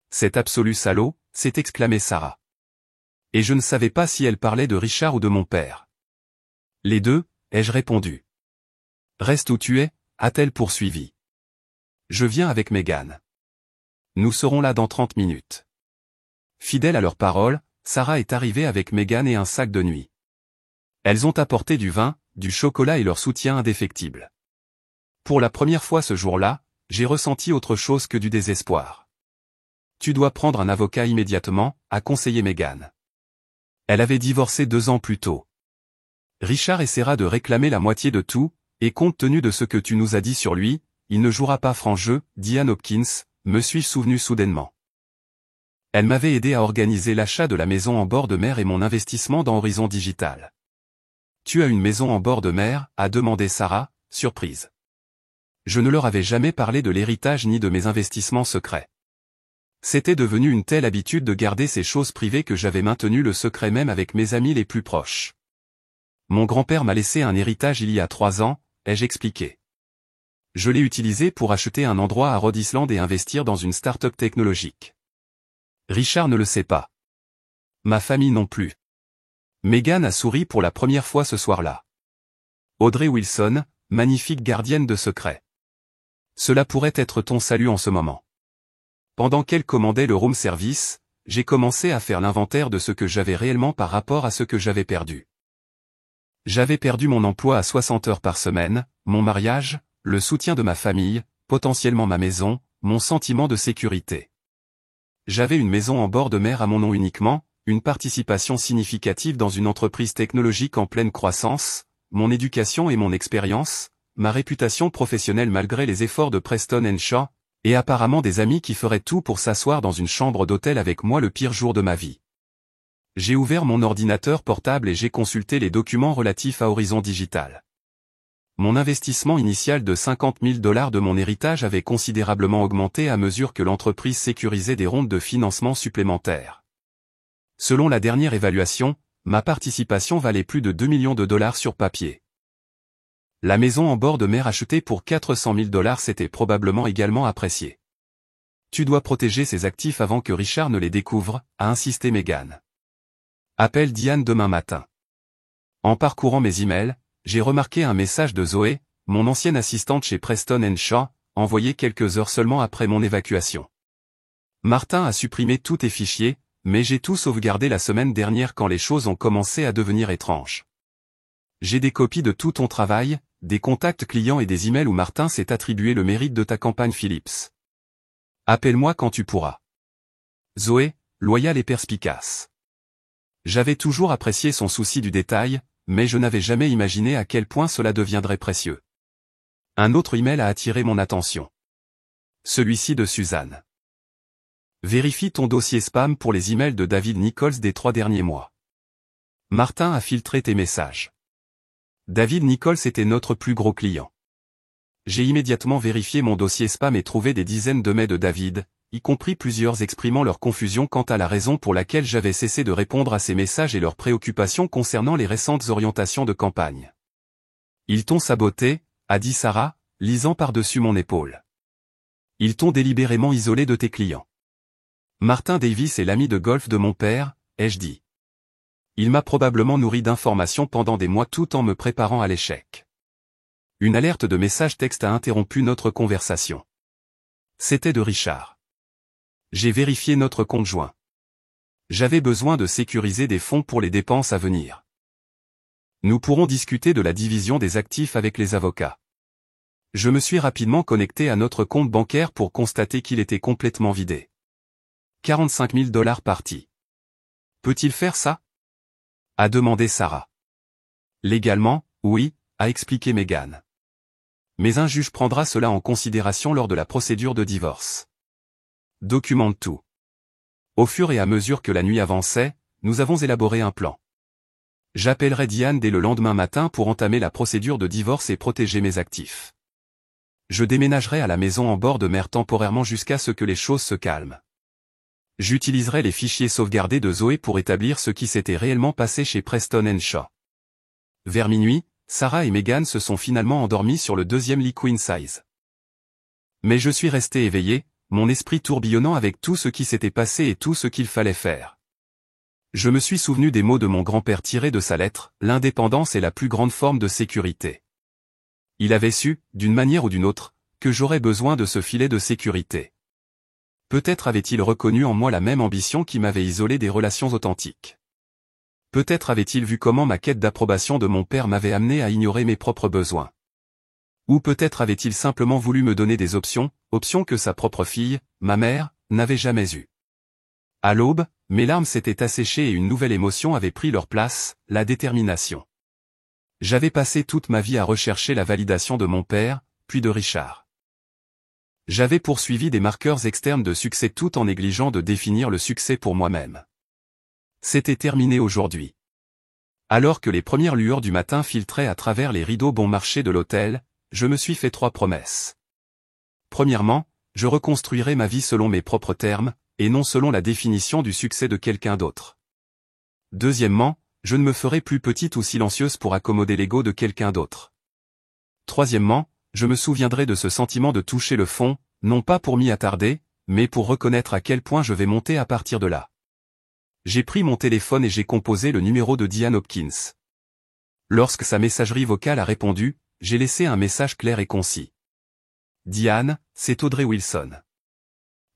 Cet absolu salaud, s'est exclamé Sarah. Et je ne savais pas si elle parlait de Richard ou de mon père. Les deux, ai-je répondu. Reste où tu es, a-t-elle poursuivi. Je viens avec Megan. Nous serons là dans 30 minutes. Fidèles à leurs paroles, Sarah est arrivée avec Megan et un sac de nuit. Elles ont apporté du vin, du chocolat et leur soutien indéfectible. Pour la première fois ce jour-là, j'ai ressenti autre chose que du désespoir. Tu dois prendre un avocat immédiatement, a conseillé Megan. Elle avait divorcé 2 ans plus tôt. Richard essaiera de réclamer la moitié de tout, et compte tenu de ce que tu nous as dit sur lui, il ne jouera pas franc jeu, dit Anne Hopkins, me suis-je souvenu soudainement. Elle m'avait aidé à organiser l'achat de la maison en bord de mer et mon investissement dans Horizon Digital. Tu as une maison en bord de mer, a demandé Sarah, surprise. Je ne leur avais jamais parlé de l'héritage ni de mes investissements secrets. C'était devenu une telle habitude de garder ces choses privées que j'avais maintenu le secret même avec mes amis les plus proches. Mon grand-père m'a laissé un héritage il y a 3 ans, ai-je expliqué. Je l'ai utilisé pour acheter un endroit à Rhode Island et investir dans une start-up technologique. Richard ne le sait pas. Ma famille non plus. Megan a souri pour la première fois ce soir-là. Audrey Wilson, magnifique gardienne de secrets. Cela pourrait être ton salut en ce moment. Pendant qu'elle commandait le room service, j'ai commencé à faire l'inventaire de ce que j'avais réellement par rapport à ce que j'avais perdu. J'avais perdu mon emploi à 60 heures par semaine, mon mariage, le soutien de ma famille, potentiellement ma maison, mon sentiment de sécurité. J'avais une maison en bord de mer à mon nom uniquement, une participation significative dans une entreprise technologique en pleine croissance, mon éducation et mon expérience, ma réputation professionnelle malgré les efforts de Preston & Shaw, et apparemment des amis qui feraient tout pour s'asseoir dans une chambre d'hôtel avec moi le pire jour de ma vie. J'ai ouvert mon ordinateur portable et j'ai consulté les documents relatifs à Horizon Digital. Mon investissement initial de 50 000 $ de mon héritage avait considérablement augmenté à mesure que l'entreprise sécurisait des rondes de financement supplémentaires. Selon la dernière évaluation, ma participation valait plus de 2 millions de dollars sur papier. La maison en bord de mer achetée pour 400 000 $ s'était probablement également appréciée. Tu dois protéger ces actifs avant que Richard ne les découvre, a insisté Megan. Appelle Diane demain matin. En parcourant mes emails, j'ai remarqué un message de Zoé, mon ancienne assistante chez Preston & Shaw, envoyé quelques heures seulement après mon évacuation. Martin a supprimé tous tes fichiers, mais j'ai tout sauvegardé la semaine dernière quand les choses ont commencé à devenir étranges. J'ai des copies de tout ton travail, des contacts clients et des emails où Martin s'est attribué le mérite de ta campagne Philips. Appelle-moi quand tu pourras. Zoé, loyale et perspicace. J'avais toujours apprécié son souci du détail, mais je n'avais jamais imaginé à quel point cela deviendrait précieux. Un autre email a attiré mon attention. Celui-ci de Suzanne. Vérifie ton dossier spam pour les emails de David Nichols des 3 derniers mois. Martin a filtré tes messages. David Nichols était notre plus gros client. J'ai immédiatement vérifié mon dossier spam et trouvé des dizaines de mails de David, y compris plusieurs exprimant leur confusion quant à la raison pour laquelle j'avais cessé de répondre à ces messages et leurs préoccupations concernant les récentes orientations de campagne. Ils t'ont saboté, a dit Sarah, lisant par-dessus mon épaule. Ils t'ont délibérément isolé de tes clients. Martin Davis est l'ami de golf de mon père, ai-je dit. Il m'a probablement nourri d'informations pendant des mois tout en me préparant à l'échec. Une alerte de message texte a interrompu notre conversation. C'était de Richard. J'ai vérifié notre compte joint. J'avais besoin de sécuriser des fonds pour les dépenses à venir. Nous pourrons discuter de la division des actifs avec les avocats. Je me suis rapidement connecté à notre compte bancaire pour constater qu'il était complètement vidé. 45 000 $ partis. Peut-il faire ça? A demandé Sarah. Légalement, oui, a expliqué Megan. Mais un juge prendra cela en considération lors de la procédure de divorce. Documente tout. Au fur et à mesure que la nuit avançait, nous avons élaboré un plan. J'appellerai Diane dès le lendemain matin pour entamer la procédure de divorce et protéger mes actifs. Je déménagerai à la maison en bord de mer temporairement jusqu'à ce que les choses se calment. J'utiliserai les fichiers sauvegardés de Zoé pour établir ce qui s'était réellement passé chez Preston & Shaw. Vers minuit, Sarah et Megan se sont finalement endormies sur le deuxième lit queen size. Mais je suis resté éveillé, mon esprit tourbillonnant avec tout ce qui s'était passé et tout ce qu'il fallait faire. Je me suis souvenu des mots de mon grand-père tirés de sa lettre, l'indépendance est la plus grande forme de sécurité. Il avait su, d'une manière ou d'une autre, que j'aurais besoin de ce filet de sécurité. Peut-être avait-il reconnu en moi la même ambition qui m'avait isolé des relations authentiques. Peut-être avait-il vu comment ma quête d'approbation de mon père m'avait amené à ignorer mes propres besoins. Ou peut-être avait-il simplement voulu me donner des options que sa propre fille, ma mère, n'avait jamais eues. À l'aube, mes larmes s'étaient asséchées et une nouvelle émotion avait pris leur place, la détermination. J'avais passé toute ma vie à rechercher la validation de mon père, puis de Richard. J'avais poursuivi des marqueurs externes de succès tout en négligeant de définir le succès pour moi-même. C'était terminé aujourd'hui. Alors que les premières lueurs du matin filtraient à travers les rideaux bon marché de l'hôtel, je me suis fait 3 promesses. Premièrement, je reconstruirai ma vie selon mes propres termes, et non selon la définition du succès de quelqu'un d'autre. Deuxièmement, je ne me ferai plus petite ou silencieuse pour accommoder l'ego de quelqu'un d'autre. Troisièmement, je me souviendrai de ce sentiment de toucher le fond, non pas pour m'y attarder, mais pour reconnaître à quel point je vais monter à partir de là. J'ai pris mon téléphone et j'ai composé le numéro de Diane Hopkins. Lorsque sa messagerie vocale a répondu, j'ai laissé un message clair et concis. Diane, c'est Audrey Wilson.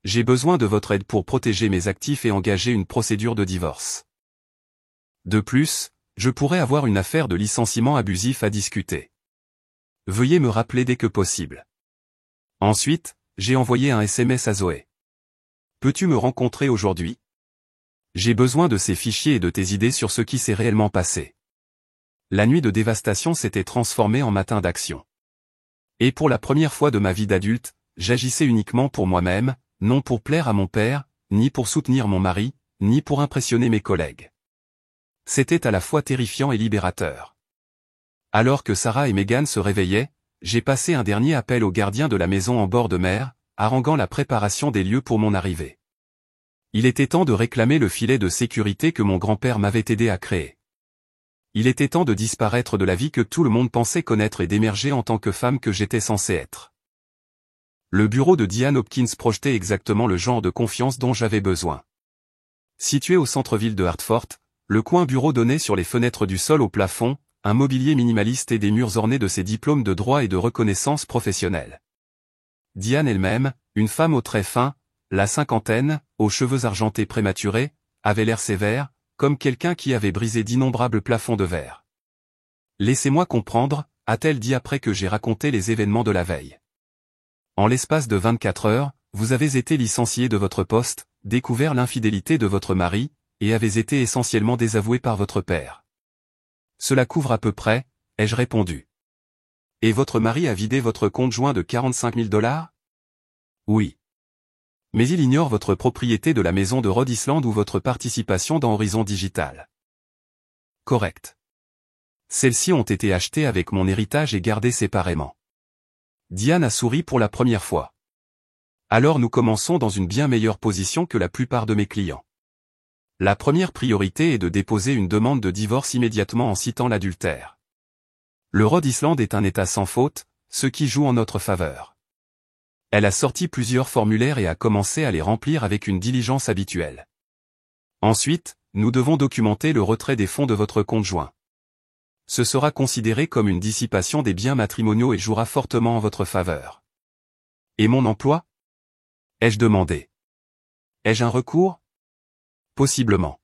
J'ai besoin de votre aide pour protéger mes actifs et engager une procédure de divorce. De plus, je pourrais avoir une affaire de licenciement abusif à discuter. Veuillez me rappeler dès que possible. Ensuite, j'ai envoyé un SMS à Zoé. Peux-tu me rencontrer aujourd'hui? J'ai besoin de ces fichiers et de tes idées sur ce qui s'est réellement passé. La nuit de dévastation s'était transformée en matin d'action. Et pour la première fois de ma vie d'adulte, j'agissais uniquement pour moi-même, non pour plaire à mon père, ni pour soutenir mon mari, ni pour impressionner mes collègues. C'était à la fois terrifiant et libérateur. Alors que Sarah et Meghan se réveillaient, j'ai passé un dernier appel au gardien de la maison en bord de mer, haranguant la préparation des lieux pour mon arrivée. Il était temps de réclamer le filet de sécurité que mon grand-père m'avait aidé à créer. Il était temps de disparaître de la vie que tout le monde pensait connaître et d'émerger en tant que femme que j'étais censée être. Le bureau de Diane Hopkins projetait exactement le genre de confiance dont j'avais besoin. Situé au centre-ville de Hartford, le coin bureau donnait sur les fenêtres du sol au plafond, un mobilier minimaliste et des murs ornés de ses diplômes de droit et de reconnaissance professionnelle. Diane elle-même, une femme aux traits fins, la cinquantaine, aux cheveux argentés prématurés, avait l'air sévère, comme quelqu'un qui avait brisé d'innombrables plafonds de verre. « Laissez-moi comprendre », a-t-elle dit après que j'ai raconté les événements de la veille. En l'espace de 24 heures, vous avez été licencié de votre poste, découvert l'infidélité de votre mari, et avez été essentiellement désavoué par votre père. Cela couvre à peu près, ai-je répondu. Et votre mari a vidé votre compte joint de 45 000 $? Oui. Mais il ignore votre propriété de la maison de Rhode Island ou votre participation dans Horizon Digital. Correct. Celles-ci ont été achetées avec mon héritage et gardées séparément. Diane a souri pour la première fois. Alors nous commençons dans une bien meilleure position que la plupart de mes clients. La première priorité est de déposer une demande de divorce immédiatement en citant l'adultère. Le Rhode Island est un État sans faute, ce qui joue en notre faveur. Elle a sorti plusieurs formulaires et a commencé à les remplir avec une diligence habituelle. Ensuite, nous devons documenter le retrait des fonds de votre compte joint. Ce sera considéré comme une dissipation des biens matrimoniaux et jouera fortement en votre faveur. Et mon emploi? Ai-je demandé. Ai-je un recours? Possiblement.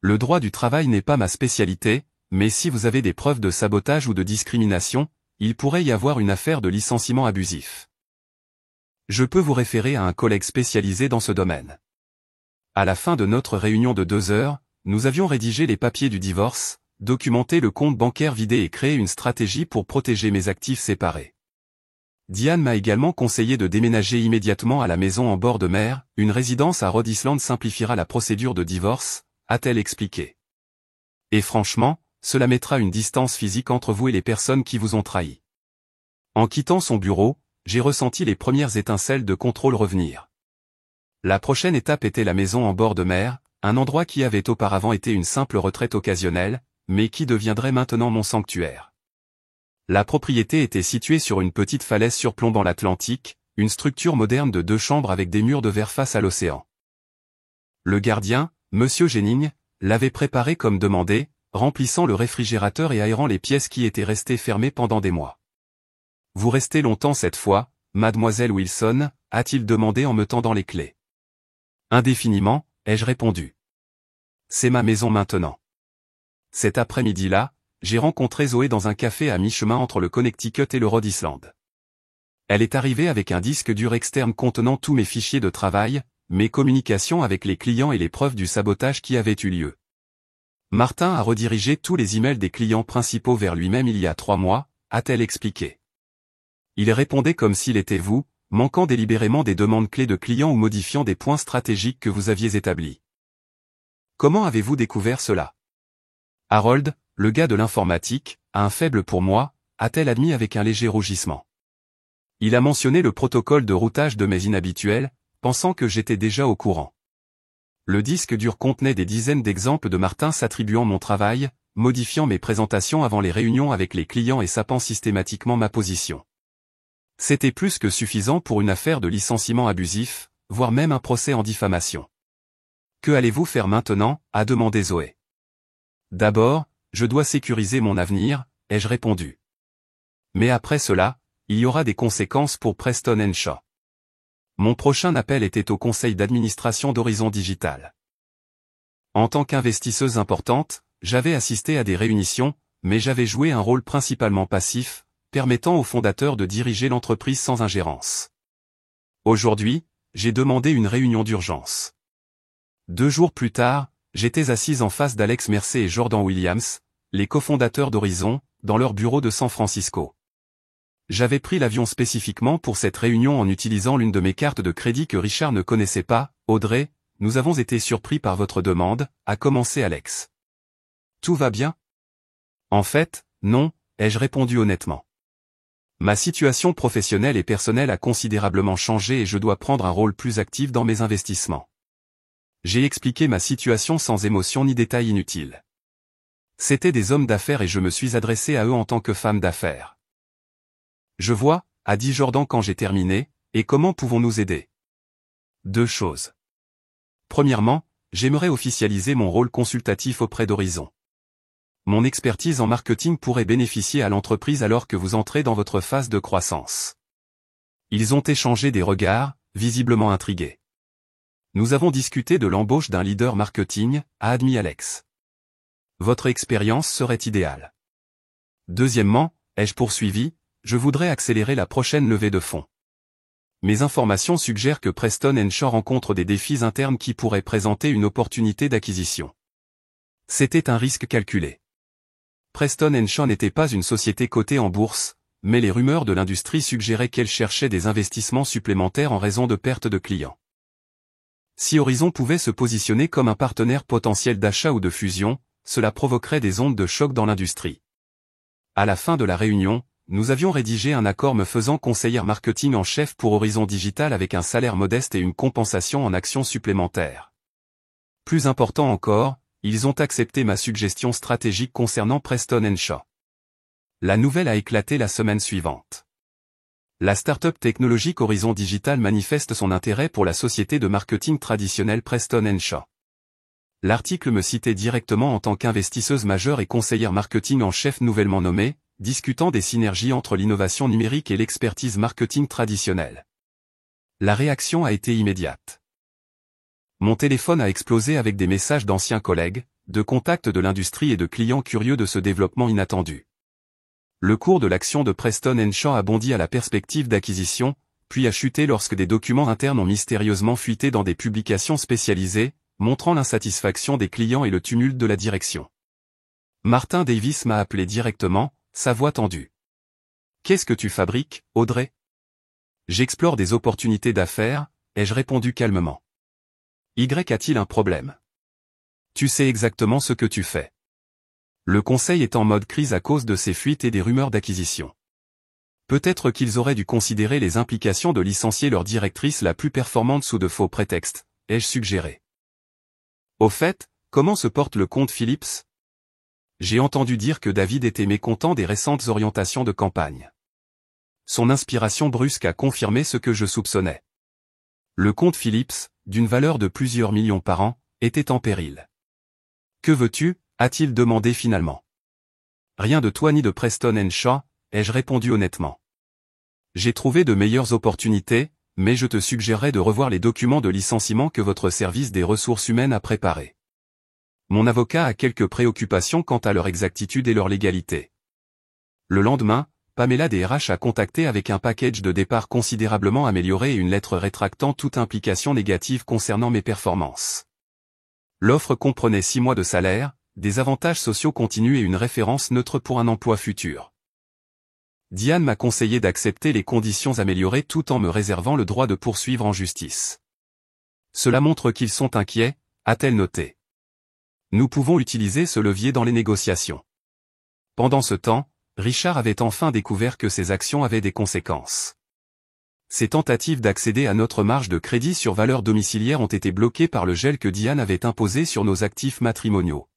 Le droit du travail n'est pas ma spécialité, mais si vous avez des preuves de sabotage ou de discrimination, il pourrait y avoir une affaire de licenciement abusif. Je peux vous référer à un collègue spécialisé dans ce domaine. À la fin de notre réunion de 2 heures, nous avions rédigé les papiers du divorce, documenté le compte bancaire vidé et créé une stratégie pour protéger mes actifs séparés. Diane m'a également conseillé de déménager immédiatement à la maison en bord de mer, une résidence à Rhode Island simplifiera la procédure de divorce, a-t-elle expliqué. Et franchement, cela mettra une distance physique entre vous et les personnes qui vous ont trahi. En quittant son bureau, j'ai ressenti les premières étincelles de contrôle revenir. La prochaine étape était la maison en bord de mer, un endroit qui avait auparavant été une simple retraite occasionnelle, mais qui deviendrait maintenant mon sanctuaire. La propriété était située sur une petite falaise surplombant l'Atlantique, une structure moderne de 2 chambres avec des murs de verre face à l'océan. Le gardien, Monsieur Jennings, l'avait préparé comme demandé, remplissant le réfrigérateur et aérant les pièces qui étaient restées fermées pendant des mois. « Vous restez longtemps cette fois, mademoiselle Wilson ?» a-t-il demandé en me tendant les clés. « Indéfiniment » ai-je répondu. « C'est ma maison maintenant. » Cet après-midi-là, j'ai rencontré Zoé dans un café à mi-chemin entre le Connecticut et le Rhode Island. Elle est arrivée avec un disque dur externe contenant tous mes fichiers de travail, mes communications avec les clients et les preuves du sabotage qui avait eu lieu. Martin a redirigé tous les emails des clients principaux vers lui-même il y a 3 mois, a-t-elle expliqué. Il répondait comme s'il était vous, manquant délibérément des demandes clés de clients ou modifiant des points stratégiques que vous aviez établis. Comment avez-vous découvert cela? Harold, le gars de l'informatique, a un faible pour moi, a-t-elle admis avec un léger rougissement. Il a mentionné le protocole de routage de mes inhabituels, pensant que j'étais déjà au courant. Le disque dur contenait des dizaines d'exemples de Martin s'attribuant mon travail, modifiant mes présentations avant les réunions avec les clients et sapant systématiquement ma position. C'était plus que suffisant pour une affaire de licenciement abusif, voire même un procès en diffamation. « Que allez-vous faire maintenant ?» a demandé Zoé. « D'abord, je dois sécuriser mon avenir », ai-je répondu. « Mais après cela, il y aura des conséquences pour Preston & Shaw. » Mon prochain appel était au conseil d'administration d'Horizon Digital. En tant qu'investisseuse importante, j'avais assisté à des réunions, mais j'avais joué un rôle principalement passif, permettant aux fondateurs de diriger l'entreprise sans ingérence. Aujourd'hui, j'ai demandé une réunion d'urgence. 2 jours plus tard, j'étais assise en face d'Alex Mercer et Jordan Williams, les cofondateurs d'Horizon, dans leur bureau de San Francisco. J'avais pris l'avion spécifiquement pour cette réunion en utilisant l'une de mes cartes de crédit que Richard ne connaissait pas. Audrey, nous avons été surpris par votre demande, a commencé Alex. Tout va bien? En fait, non, ai-je répondu honnêtement. Ma situation professionnelle et personnelle a considérablement changé et je dois prendre un rôle plus actif dans mes investissements. J'ai expliqué ma situation sans émotion ni détails inutiles. C'étaient des hommes d'affaires et je me suis adressé à eux en tant que femme d'affaires. Je vois, a dit Jordan quand j'ai terminé, et comment pouvons-nous aider? Deux choses. Premièrement, j'aimerais officialiser mon rôle consultatif auprès d'Horizon. Mon expertise en marketing pourrait bénéficier à l'entreprise alors que vous entrez dans votre phase de croissance. Ils ont échangé des regards, visiblement intrigués. Nous avons discuté de l'embauche d'un leader marketing, a admis Alex. Votre expérience serait idéale. Deuxièmement, ai-je poursuivi, je voudrais accélérer la prochaine levée de fonds. Mes informations suggèrent que Preston & Shaw rencontre des défis internes qui pourraient présenter une opportunité d'acquisition. C'était un risque calculé. Preston & Shaw n'était pas une société cotée en bourse, mais les rumeurs de l'industrie suggéraient qu'elle cherchait des investissements supplémentaires en raison de pertes de clients. Si Horizon pouvait se positionner comme un partenaire potentiel d'achat ou de fusion, cela provoquerait des ondes de choc dans l'industrie. À la fin de la réunion, nous avions rédigé un accord me faisant conseillère marketing en chef pour Horizon Digital avec un salaire modeste et une compensation en actions supplémentaires. Plus important encore, ils ont accepté ma suggestion stratégique concernant Preston & Shaw. La nouvelle a éclaté la semaine suivante. La start-up technologique Horizon Digital manifeste son intérêt pour la société de marketing traditionnelle Preston & Shaw. L'article me citait directement en tant qu'investisseuse majeure et conseillère marketing en chef nouvellement nommée, discutant des synergies entre l'innovation numérique et l'expertise marketing traditionnelle. La réaction a été immédiate. Mon téléphone a explosé avec des messages d'anciens collègues, de contacts de l'industrie et de clients curieux de ce développement inattendu. Le cours de l'action de Preston & Shaw a bondi à la perspective d'acquisition, puis a chuté lorsque des documents internes ont mystérieusement fuité dans des publications spécialisées, montrant l'insatisfaction des clients et le tumulte de la direction. Martin Davis m'a appelé directement, sa voix tendue. « Qu'est-ce que tu fabriques, Audrey ?»« J'explore des opportunités d'affaires, ai-je répondu calmement. « Y a-t-il un problème ? Tu sais exactement ce que tu fais. » Le conseil est en mode crise à cause de ces fuites et des rumeurs d'acquisition. Peut-être qu'ils auraient dû considérer les implications de licencier leur directrice la plus performante sous de faux prétextes, ai-je suggéré. Au fait, comment se porte le comte Phillips ? J'ai entendu dire que David était mécontent des récentes orientations de campagne. Son inspiration brusque a confirmé ce que je soupçonnais. Le comte Phillips, d'une valeur de plusieurs millions par an, était en péril. Que veux-tu ? A-t-il demandé finalement. Rien de toi ni de Preston & Shaw, ai-je répondu honnêtement. J'ai trouvé de meilleures opportunités, mais je te suggérerais de revoir les documents de licenciement que votre service des ressources humaines a préparés. Mon avocat a quelques préoccupations quant à leur exactitude et leur légalité. Le lendemain, Pamela des RH a contacté avec un package de départ considérablement amélioré et une lettre rétractant toute implication négative concernant mes performances. L'offre comprenait 6 mois de salaire, des avantages sociaux continus et une référence neutre pour un emploi futur. Diane m'a conseillé d'accepter les conditions améliorées tout en me réservant le droit de poursuivre en justice. Cela montre qu'ils sont inquiets, a-t-elle noté. Nous pouvons utiliser ce levier dans les négociations. Pendant ce temps, Richard avait enfin découvert que ses actions avaient des conséquences. Ses tentatives d'accéder à notre marge de crédit sur valeur domiciliaire ont été bloquées par le gel que Diane avait imposé sur nos actifs matrimoniaux.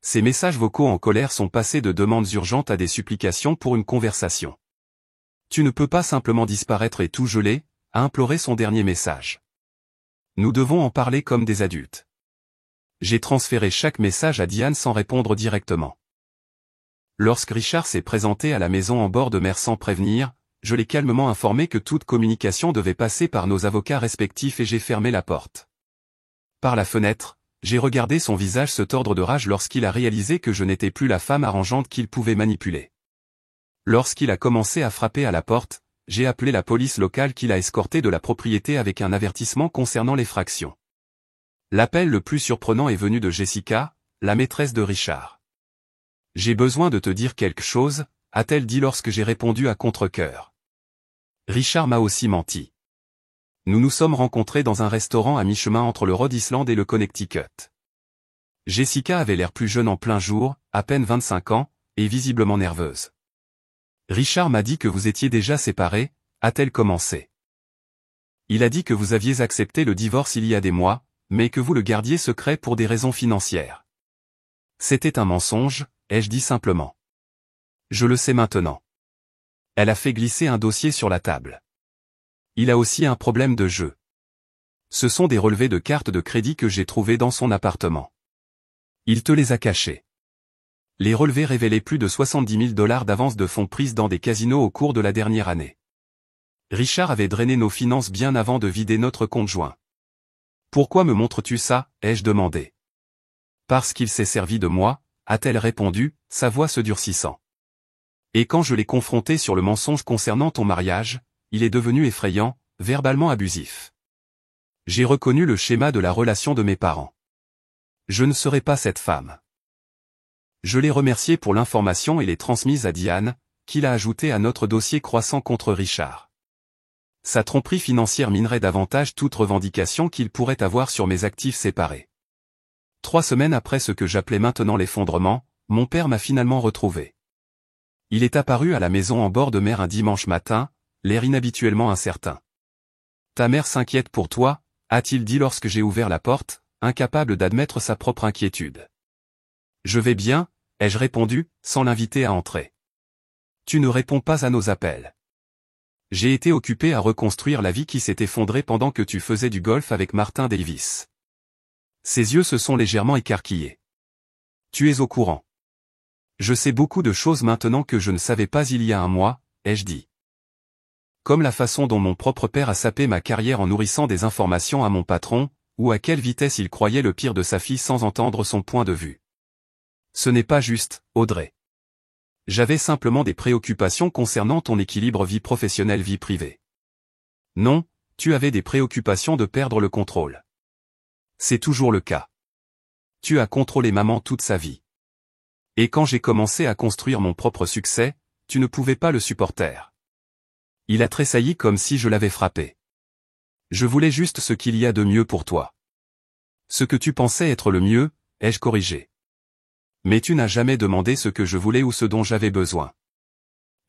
Ces messages vocaux en colère sont passés de demandes urgentes à des supplications pour une conversation. Tu ne peux pas simplement disparaître et tout geler, a imploré son dernier message. Nous devons en parler comme des adultes. J'ai transféré chaque message à Diane sans répondre directement. Lorsque Richard s'est présenté à la maison en bord de mer sans prévenir, je l'ai calmement informé que toute communication devait passer par nos avocats respectifs et j'ai fermé la porte. Par la fenêtre, j'ai regardé son visage se tordre de rage lorsqu'il a réalisé que je n'étais plus la femme arrangeante qu'il pouvait manipuler. Lorsqu'il a commencé à frapper à la porte, j'ai appelé la police locale qui l'a escorté de la propriété avec un avertissement concernant l'effraction. L'appel le plus surprenant est venu de Jessica, la maîtresse de Richard. J'ai besoin de te dire quelque chose, a-t-elle dit lorsque j'ai répondu à contre-cœur. Richard m'a aussi menti. Nous nous sommes rencontrés dans un restaurant à mi-chemin entre le Rhode Island et le Connecticut. Jessica avait l'air plus jeune en plein jour, à peine 25 ans, et visiblement nerveuse. Richard m'a dit que vous étiez déjà séparés, a-t-elle commencé. Il a dit que vous aviez accepté le divorce il y a des mois, mais que vous le gardiez secret pour des raisons financières. C'était un mensonge, ai-je dit simplement. Je le sais maintenant. Elle a fait glisser un dossier sur la table. Il a aussi un problème de jeu. Ce sont des relevés de cartes de crédit que j'ai trouvés dans son appartement. Il te les a cachés. Les relevés révélaient plus de 70 000 $ d'avance de fonds prises dans des casinos au cours de la dernière année. Richard avait drainé nos finances bien avant de vider notre compte joint. Pourquoi me montres-tu ça, ai-je demandé. Parce qu'il s'est servi de moi, a-t-elle répondu, sa voix se durcissant. Et quand je l'ai confronté sur le mensonge concernant ton mariage, il est devenu effrayant, verbalement abusif. J'ai reconnu le schéma de la relation de mes parents. Je ne serai pas cette femme. Je l'ai remercié pour l'information et l'ai transmise à Diane, qui l'a ajoutée à notre dossier croissant contre Richard. Sa tromperie financière minerait davantage toute revendication qu'il pourrait avoir sur mes actifs séparés. 3 semaines après ce que j'appelais maintenant l'effondrement, mon père m'a finalement retrouvé. Il est apparu à la maison en bord de mer un dimanche matin, l'air inhabituellement incertain. Ta mère s'inquiète pour toi, a-t-il dit lorsque j'ai ouvert la porte, incapable d'admettre sa propre inquiétude. Je vais bien, ai-je répondu, sans l'inviter à entrer. Tu ne réponds pas à nos appels. J'ai été occupé à reconstruire la vie qui s'est effondrée pendant que tu faisais du golf avec Martin Davis. Ses yeux se sont légèrement écarquillés. Tu es au courant. Je sais beaucoup de choses maintenant que je ne savais pas il y a un mois, ai-je dit. Comme la façon dont mon propre père a sapé ma carrière en nourrissant des informations à mon patron, ou à quelle vitesse il croyait le pire de sa fille sans entendre son point de vue. Ce n'est pas juste, Audrey. J'avais simplement des préoccupations concernant ton équilibre vie professionnelle-vie privée. Non, tu avais des préoccupations de perdre le contrôle. C'est toujours le cas. Tu as contrôlé maman toute sa vie. Et quand j'ai commencé à construire mon propre succès, tu ne pouvais pas le supporter. Il a tressailli comme si je l'avais frappé. Je voulais juste ce qu'il y a de mieux pour toi. Ce que tu pensais être le mieux, ai-je corrigé. Mais tu n'as jamais demandé ce que je voulais ou ce dont j'avais besoin.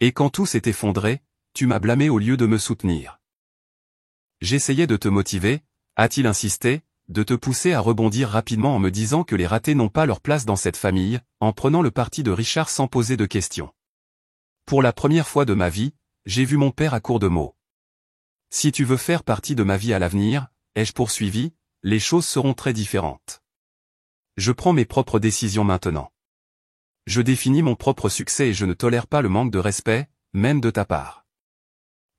Et quand tout s'est effondré, tu m'as blâmé au lieu de me soutenir. J'essayais de te motiver, a-t-il insisté, de te pousser à rebondir rapidement en me disant que les ratés n'ont pas leur place dans cette famille, en prenant le parti de Richard sans poser de questions. Pour la première fois de ma vie, j'ai vu mon père à court de mots. Si tu veux faire partie de ma vie à l'avenir, ai-je poursuivi, les choses seront très différentes. Je prends mes propres décisions maintenant. Je définis mon propre succès et je ne tolère pas le manque de respect, même de ta part.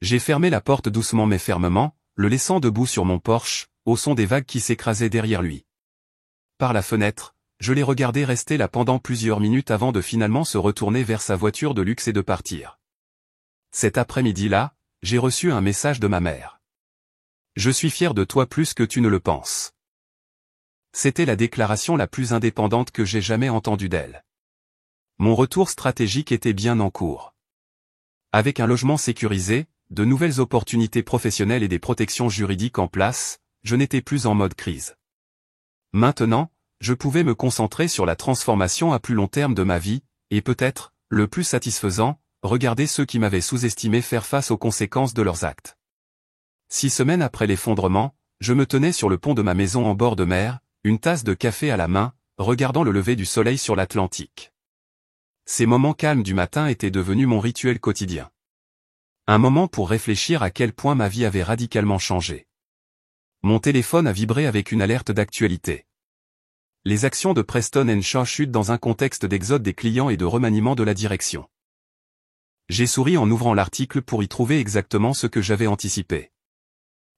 J'ai fermé la porte doucement mais fermement, le laissant debout sur mon porche, au son des vagues qui s'écrasaient derrière lui. Par la fenêtre, je l'ai regardé rester là pendant plusieurs minutes avant de finalement se retourner vers sa voiture de luxe et de partir. Cet après-midi-là, j'ai reçu un message de ma mère. Je suis fier de toi plus que tu ne le penses. C'était la déclaration la plus indépendante que j'ai jamais entendue d'elle. Mon retour stratégique était bien en cours. Avec un logement sécurisé, de nouvelles opportunités professionnelles et des protections juridiques en place, je n'étais plus en mode crise. Maintenant, je pouvais me concentrer sur la transformation à plus long terme de ma vie, et peut-être, le plus satisfaisant, regarder ceux qui m'avaient sous-estimé faire face aux conséquences de leurs actes. 6 semaines après l'effondrement, je me tenais sur le pont de ma maison en bord de mer, une tasse de café à la main, regardant le lever du soleil sur l'Atlantique. Ces moments calmes du matin étaient devenus mon rituel quotidien. Un moment pour réfléchir à quel point ma vie avait radicalement changé. Mon téléphone a vibré avec une alerte d'actualité. Les actions de Preston & Shaw chutent dans un contexte d'exode des clients et de remaniement de la direction. J'ai souri en ouvrant l'article pour y trouver exactement ce que j'avais anticipé.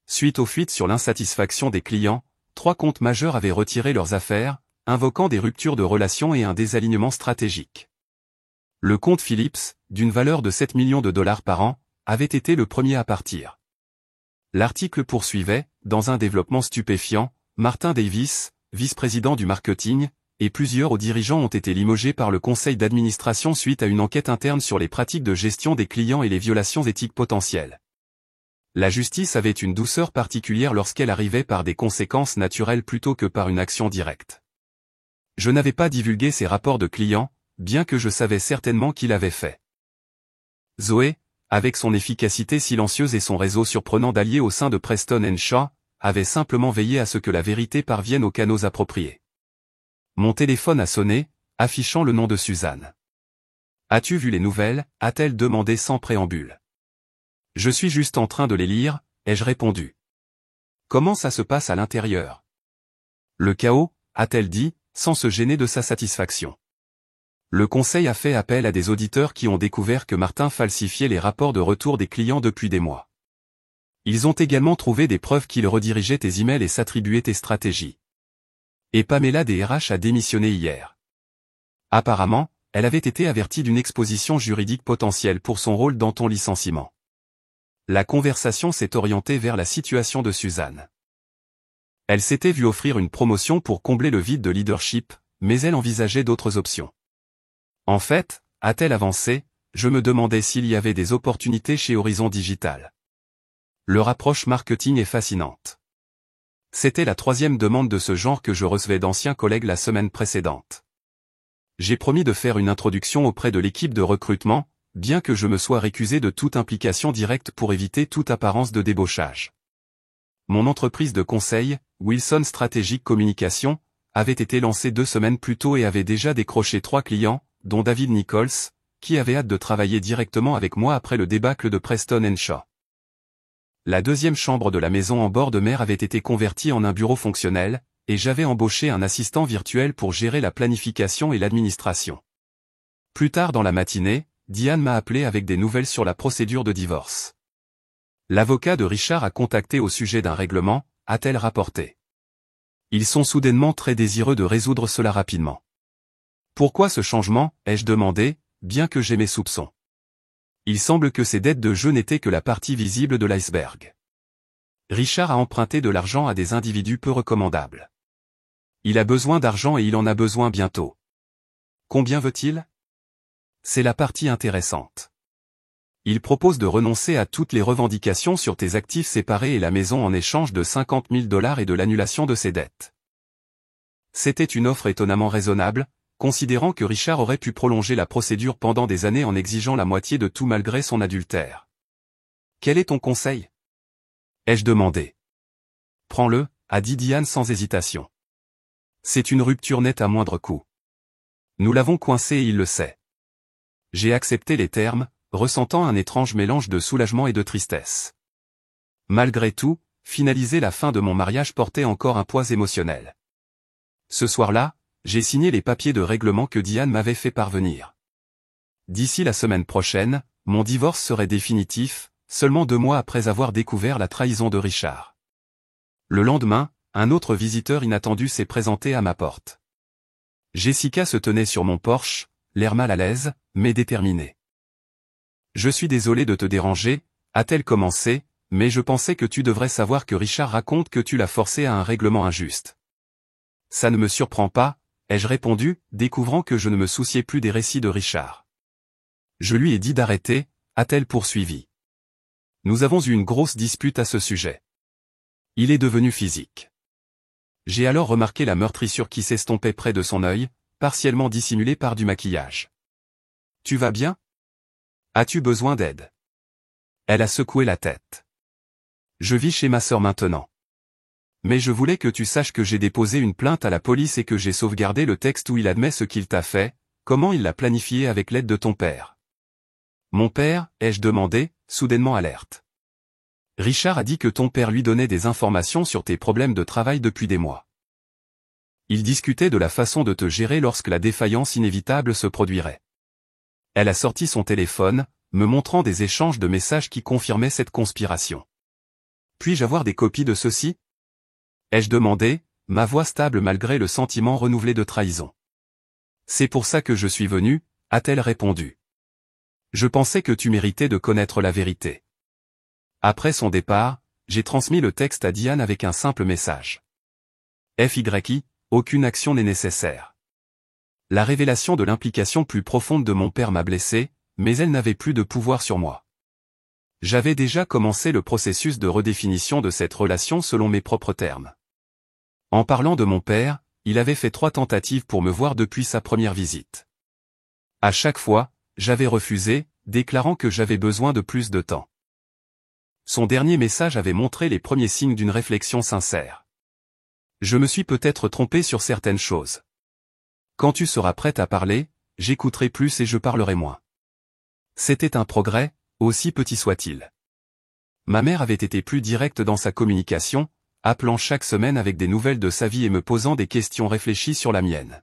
Suite aux fuites sur l'insatisfaction des clients, 3 comptes majeurs avaient retiré leurs affaires, invoquant des ruptures de relations et un désalignement stratégique. Le compte Philips, d'une valeur de 7 millions de dollars par an, avait été le premier à partir. L'article poursuivait, dans un développement stupéfiant, Martin Davis, vice-président du marketing, et plusieurs hauts dirigeants ont été limogés par le conseil d'administration suite à une enquête interne sur les pratiques de gestion des clients et les violations éthiques potentielles. La justice avait une douceur particulière lorsqu'elle arrivait par des conséquences naturelles plutôt que par une action directe. Je n'avais pas divulgué ces rapports de clients, bien que je savais certainement qui l'avait fait. Zoé, avec son efficacité silencieuse et son réseau surprenant d'alliés au sein de Preston & Shaw, avait simplement veillé à ce que la vérité parvienne aux canaux appropriés. Mon téléphone a sonné, affichant le nom de Suzanne. « As-tu vu les nouvelles » a-t-elle demandé sans préambule. « Je suis juste en train de les lire » ai-je répondu. « Comment ça se passe à l'intérieur ?»« Le chaos » a-t-elle dit, sans se gêner de sa satisfaction. Le conseil a fait appel à des auditeurs qui ont découvert que Martin falsifiait les rapports de retour des clients depuis des mois. Ils ont également trouvé des preuves qu'il redirigeait tes emails et s'attribuait tes stratégies. Et Pamela des RH a démissionné hier. Apparemment, elle avait été avertie d'une exposition juridique potentielle pour son rôle dans ton licenciement. La conversation s'est orientée vers la situation de Suzanne. Elle s'était vue offrir une promotion pour combler le vide de leadership, mais elle envisageait d'autres options. En fait, a-t-elle avancé, je me demandais s'il y avait des opportunités chez Horizon Digital. Leur approche marketing est fascinante. C'était la 3e demande de ce genre que je recevais d'anciens collègues la semaine précédente. J'ai promis de faire une introduction auprès de l'équipe de recrutement, bien que je me sois récusé de toute implication directe pour éviter toute apparence de débauchage. Mon entreprise de conseil, Wilson Strategic Communication, avait été lancée 2 semaines plus tôt et avait déjà décroché 3 clients, dont David Nichols, qui avait hâte de travailler directement avec moi après le débâcle de Preston & Shaw. La 2e chambre de la maison en bord de mer avait été convertie en un bureau fonctionnel, et j'avais embauché un assistant virtuel pour gérer la planification et l'administration. Plus tard dans la matinée, Diane m'a appelé avec des nouvelles sur la procédure de divorce. L'avocat de Richard a contacté au sujet d'un règlement, a-t-elle rapporté. Ils sont soudainement très désireux de résoudre cela rapidement. Pourquoi ce changement, ai-je demandé, bien que j'ai mes soupçons. Il semble que ces dettes de jeu n'étaient que la partie visible de l'iceberg. Richard a emprunté de l'argent à des individus peu recommandables. Il a besoin d'argent et il en a besoin bientôt. Combien veut-il ? C'est la partie intéressante. Il propose de renoncer à toutes les revendications sur tes actifs séparés et la maison en échange de $50 000 et de l'annulation de ses dettes. C'était une offre étonnamment raisonnable, considérant que Richard aurait pu prolonger la procédure pendant des années en exigeant la moitié de tout malgré son adultère. Quel est ton conseil ? Ai-je demandé. Prends-le, a dit Diane sans hésitation. C'est une rupture nette à moindre coût. Nous l'avons coincé et il le sait. J'ai accepté les termes, ressentant un étrange mélange de soulagement et de tristesse. Malgré tout, finaliser la fin de mon mariage portait encore un poids émotionnel. Ce soir-là, j'ai signé les papiers de règlement que Diane m'avait fait parvenir. D'ici la semaine prochaine, mon divorce serait définitif, seulement 2 mois après avoir découvert la trahison de Richard. Le lendemain, un autre visiteur inattendu s'est présenté à ma porte. Jessica se tenait sur mon porche, l'air mal à l'aise, mais déterminée. « Je suis désolé de te déranger » a-t-elle commencé, « mais je pensais que tu devrais savoir que Richard raconte que tu l'as forcé à un règlement injuste. » « Ça ne me surprend pas » ai-je répondu, découvrant que je ne me souciais plus des récits de Richard. Je lui ai dit d'arrêter, a-t-elle poursuivi. Nous avons eu une grosse dispute à ce sujet. Il est devenu physique. J'ai alors remarqué la meurtrissure qui s'estompait près de son œil, partiellement dissimulée par du maquillage. Tu vas bien ? As-tu besoin d'aide ? Elle a secoué la tête. Je vis chez ma sœur maintenant. Mais je voulais que tu saches que j'ai déposé une plainte à la police et que j'ai sauvegardé le texte où il admet ce qu'il t'a fait, comment il l'a planifié avec l'aide de ton père. Mon père, ai-je demandé, soudainement alerte. Richard a dit que ton père lui donnait des informations sur tes problèmes de travail depuis des mois. Il discutait de la façon de te gérer lorsque la défaillance inévitable se produirait. Elle a sorti son téléphone, me montrant des échanges de messages qui confirmaient cette conspiration. Puis-je avoir des copies de ceci ? Ai-je demandé, ma voix stable malgré le sentiment renouvelé de trahison. C'est pour ça que je suis venu, a-t-elle répondu. Je pensais que tu méritais de connaître la vérité. Après son départ, j'ai transmis le texte à Diane avec un simple message. FYI, aucune action n'est nécessaire. La révélation de l'implication plus profonde de mon père m'a blessé, mais elle n'avait plus de pouvoir sur moi. J'avais déjà commencé le processus de redéfinition de cette relation selon mes propres termes. En parlant de mon père, il avait fait 3 tentatives pour me voir depuis sa première visite. À chaque fois, j'avais refusé, déclarant que j'avais besoin de plus de temps. Son dernier message avait montré les premiers signes d'une réflexion sincère. Je me suis peut-être trompé sur certaines choses. Quand tu seras prête à parler, j'écouterai plus et je parlerai moins. C'était un progrès, aussi petit soit-il. Ma mère avait été plus directe dans sa communication, appelant chaque semaine avec des nouvelles de sa vie et me posant des questions réfléchies sur la mienne.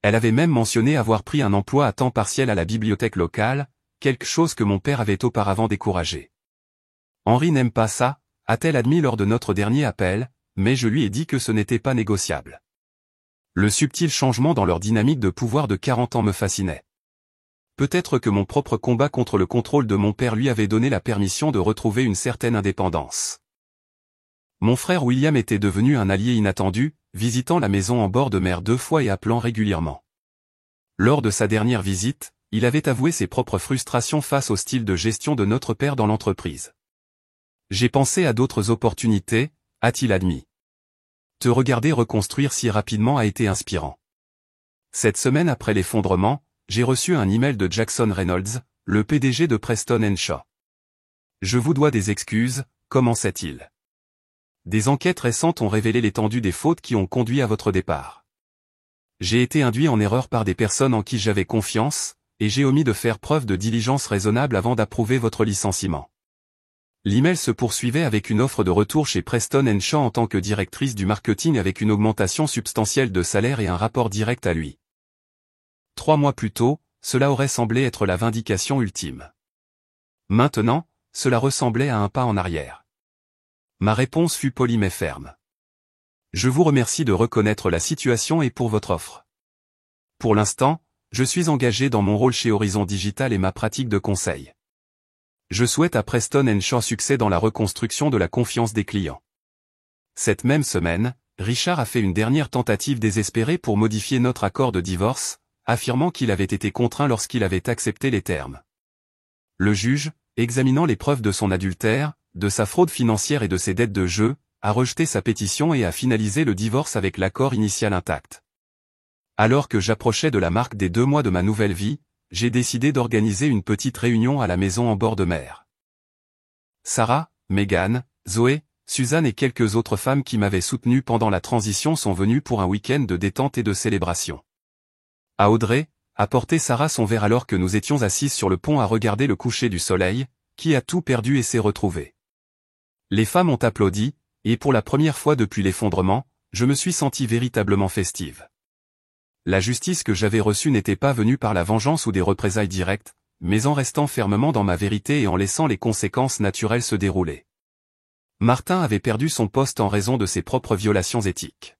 Elle avait même mentionné avoir pris un emploi à temps partiel à la bibliothèque locale, quelque chose que mon père avait auparavant découragé. Henri n'aime pas ça, a-t-elle admis lors de notre dernier appel, mais je lui ai dit que ce n'était pas négociable. Le subtil changement dans leur dynamique de pouvoir de 40 ans me fascinait. Peut-être que mon propre combat contre le contrôle de mon père lui avait donné la permission de retrouver une certaine indépendance. Mon frère William était devenu un allié inattendu, visitant la maison en bord de mer 2 fois et appelant régulièrement. Lors de sa dernière visite, il avait avoué ses propres frustrations face au style de gestion de notre père dans l'entreprise. J'ai pensé à d'autres opportunités, a-t-il admis. Te regarder reconstruire si rapidement a été inspirant. Cette semaine après l'effondrement, j'ai reçu un email de Jackson Reynolds, le PDG de Preston & Shaw. Je vous dois des excuses, commençait-il. Des enquêtes récentes ont révélé l'étendue des fautes qui ont conduit à votre départ. J'ai été induit en erreur par des personnes en qui j'avais confiance, et j'ai omis de faire preuve de diligence raisonnable avant d'approuver votre licenciement. L'email se poursuivait avec une offre de retour chez Preston & Shaw en tant que directrice du marketing avec une augmentation substantielle de salaire et un rapport direct à lui. 3 mois plus tôt, cela aurait semblé être la vindication ultime. Maintenant, cela ressemblait à un pas en arrière. Ma réponse fut polie mais ferme. Je vous remercie de reconnaître la situation et pour votre offre. Pour l'instant, je suis engagé dans mon rôle chez Horizon Digital et ma pratique de conseil. Je souhaite à Preston & Shaw succès dans la reconstruction de la confiance des clients. Cette même semaine, Richard a fait une dernière tentative désespérée pour modifier notre accord de divorce, affirmant qu'il avait été contraint lorsqu'il avait accepté les termes. Le juge, examinant les preuves de son adultère, de sa fraude financière et de ses dettes de jeu, a rejeté sa pétition et a finalisé le divorce avec l'accord initial intact. Alors que j'approchais de la marque des 2 mois de ma nouvelle vie, j'ai décidé d'organiser une petite réunion à la maison en bord de mer. Sarah, Megan, Zoé, Suzanne et quelques autres femmes qui m'avaient soutenu pendant la transition sont venues pour un week-end de détente et de célébration. À Audrey, apportait Sarah son verre alors que nous étions assises sur le pont à regarder le coucher du soleil, qui a tout perdu et s'est retrouvé. Les femmes ont applaudi, et pour la première fois depuis l'effondrement, je me suis sentie véritablement festive. La justice que j'avais reçue n'était pas venue par la vengeance ou des représailles directes, mais en restant fermement dans ma vérité et en laissant les conséquences naturelles se dérouler. Martin avait perdu son poste en raison de ses propres violations éthiques.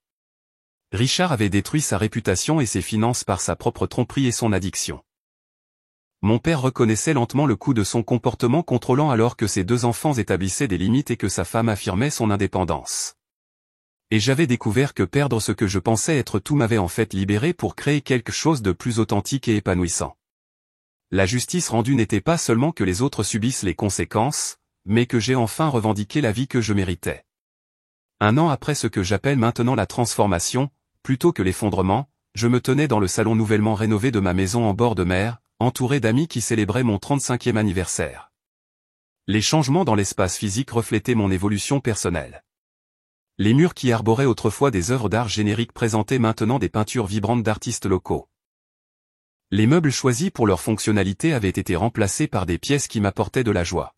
Richard avait détruit sa réputation et ses finances par sa propre tromperie et son addiction. Mon père reconnaissait lentement le coût de son comportement contrôlant alors que ses 2 enfants établissaient des limites et que sa femme affirmait son indépendance. Et j'avais découvert que perdre ce que je pensais être tout m'avait en fait libéré pour créer quelque chose de plus authentique et épanouissant. La justice rendue n'était pas seulement que les autres subissent les conséquences, mais que j'ai enfin revendiqué la vie que je méritais. 1 an après ce que j'appelle maintenant la transformation, plutôt que l'effondrement, je me tenais dans le salon nouvellement rénové de ma maison en bord de mer, entouré d'amis qui célébraient mon 35e anniversaire. Les changements dans l'espace physique reflétaient mon évolution personnelle. Les murs qui arboraient autrefois des œuvres d'art génériques présentaient maintenant des peintures vibrantes d'artistes locaux. Les meubles choisis pour leur fonctionnalité avaient été remplacés par des pièces qui m'apportaient de la joie.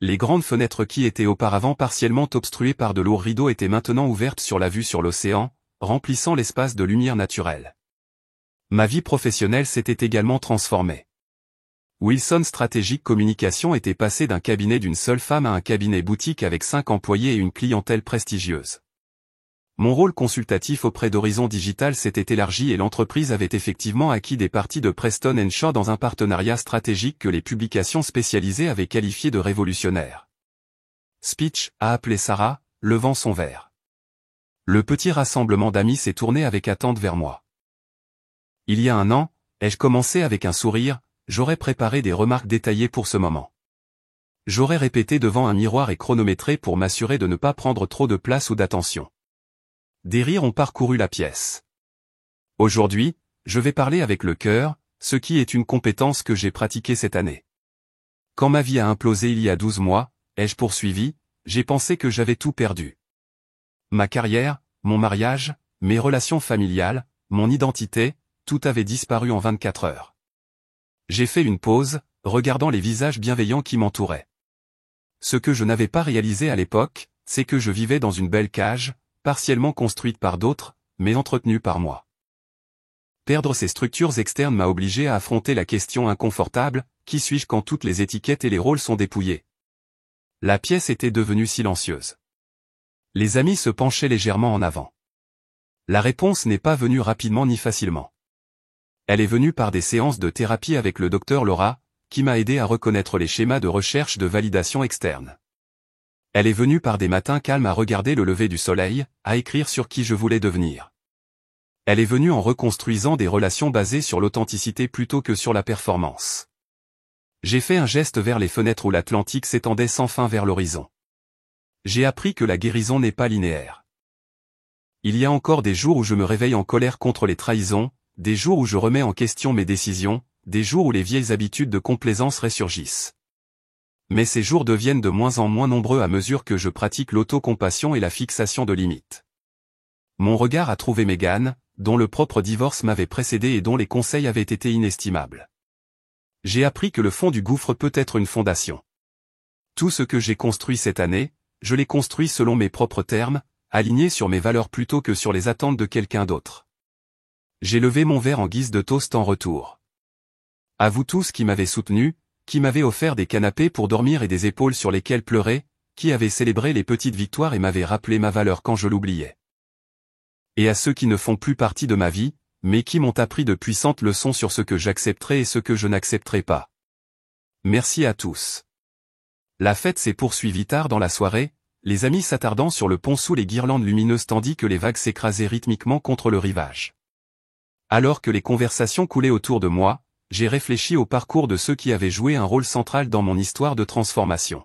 Les grandes fenêtres qui étaient auparavant partiellement obstruées par de lourds rideaux étaient maintenant ouvertes sur la vue sur l'océan, remplissant l'espace de lumière naturelle. Ma vie professionnelle s'était également transformée. Wilson Strategic Communication était passé d'un cabinet d'une seule femme à un cabinet boutique avec 5 employés et une clientèle prestigieuse. Mon rôle consultatif auprès d'Horizon Digital s'était élargi et l'entreprise avait effectivement acquis des parties de Preston & Shaw dans un partenariat stratégique que les publications spécialisées avaient qualifié de révolutionnaire. Speech, a appelé Sarah, levant son verre. Le petit rassemblement d'amis s'est tourné avec attente vers moi. Il y a un an, ai-je commencé avec un sourire, j'aurais préparé des remarques détaillées pour ce moment. J'aurais répété devant un miroir et chronométré pour m'assurer de ne pas prendre trop de place ou d'attention. Des rires ont parcouru la pièce. Aujourd'hui, je vais parler avec le cœur, ce qui est une compétence que j'ai pratiquée cette année. Quand ma vie a implosé il y a 12 mois, ai-je poursuivi, j'ai pensé que j'avais tout perdu. Ma carrière, mon mariage, mes relations familiales, mon identité, tout avait disparu en 24 heures. J'ai fait une pause, regardant les visages bienveillants qui m'entouraient. Ce que je n'avais pas réalisé à l'époque, c'est que je vivais dans une belle cage, partiellement construite par d'autres, mais entretenue par moi. Perdre ces structures externes m'a obligé à affronter la question inconfortable, qui suis-je quand toutes les étiquettes et les rôles sont dépouillés? La pièce était devenue silencieuse. Les amis se penchaient légèrement en avant. La réponse n'est pas venue rapidement ni facilement. Elle est venue par des séances de thérapie avec le docteur Laura, qui m'a aidé à reconnaître les schémas de recherche de validation externe. Elle est venue par des matins calmes à regarder le lever du soleil, à écrire sur qui je voulais devenir. Elle est venue en reconstruisant des relations basées sur l'authenticité plutôt que sur la performance. J'ai fait un geste vers les fenêtres où l'Atlantique s'étendait sans fin vers l'horizon. J'ai appris que la guérison n'est pas linéaire. Il y a encore des jours où je me réveille en colère contre les trahisons, des jours où je remets en question mes décisions, des jours où les vieilles habitudes de complaisance ressurgissent. Mais ces jours deviennent de moins en moins nombreux à mesure que je pratique l'autocompassion et la fixation de limites. Mon regard a trouvé Megan, dont le propre divorce m'avait précédé et dont les conseils avaient été inestimables. J'ai appris que le fond du gouffre peut être une fondation. Tout ce que j'ai construit cette année, je l'ai construit selon mes propres termes, aligné sur mes valeurs plutôt que sur les attentes de quelqu'un d'autre. J'ai levé mon verre en guise de toast en retour. À vous tous qui m'avez soutenu, qui m'avez offert des canapés pour dormir et des épaules sur lesquelles pleurer, qui avez célébré les petites victoires et m'avez rappelé ma valeur quand je l'oubliais. Et à ceux qui ne font plus partie de ma vie, mais qui m'ont appris de puissantes leçons sur ce que j'accepterai et ce que je n'accepterai pas. Merci à tous. La fête s'est poursuivie tard dans la soirée, les amis s'attardant sur le pont sous les guirlandes lumineuses tandis que les vagues s'écrasaient rythmiquement contre le rivage. Alors que les conversations coulaient autour de moi, j'ai réfléchi au parcours de ceux qui avaient joué un rôle central dans mon histoire de transformation.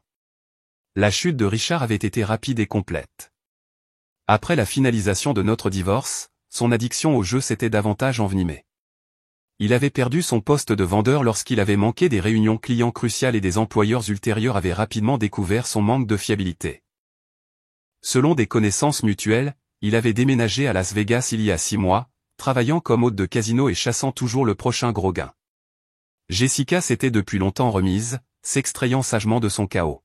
La chute de Richard avait été rapide et complète. Après la finalisation de notre divorce, son addiction au jeu s'était davantage envenimée. Il avait perdu son poste de vendeur lorsqu'il avait manqué des réunions clients cruciales et des employeurs ultérieurs avaient rapidement découvert son manque de fiabilité. Selon des connaissances mutuelles, il avait déménagé à Las Vegas il y a 6 mois, travaillant comme hôte de casino et chassant toujours le prochain gros gain. Jessica s'était depuis longtemps remise, s'extrayant sagement de son chaos.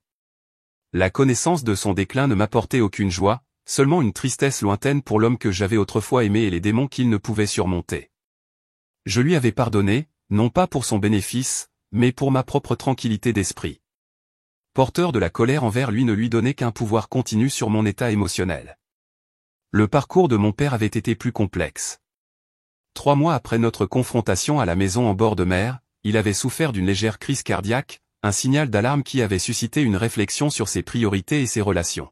La connaissance de son déclin ne m'apportait aucune joie, seulement une tristesse lointaine pour l'homme que j'avais autrefois aimé et les démons qu'il ne pouvait surmonter. Je lui avais pardonné, non pas pour son bénéfice, mais pour ma propre tranquillité d'esprit. Porteur de la colère envers lui ne lui donnait qu'un pouvoir continu sur mon état émotionnel. Le parcours de mon père avait été plus complexe. 3 mois après notre confrontation à la maison en bord de mer, il avait souffert d'une légère crise cardiaque, un signal d'alarme qui avait suscité une réflexion sur ses priorités et ses relations.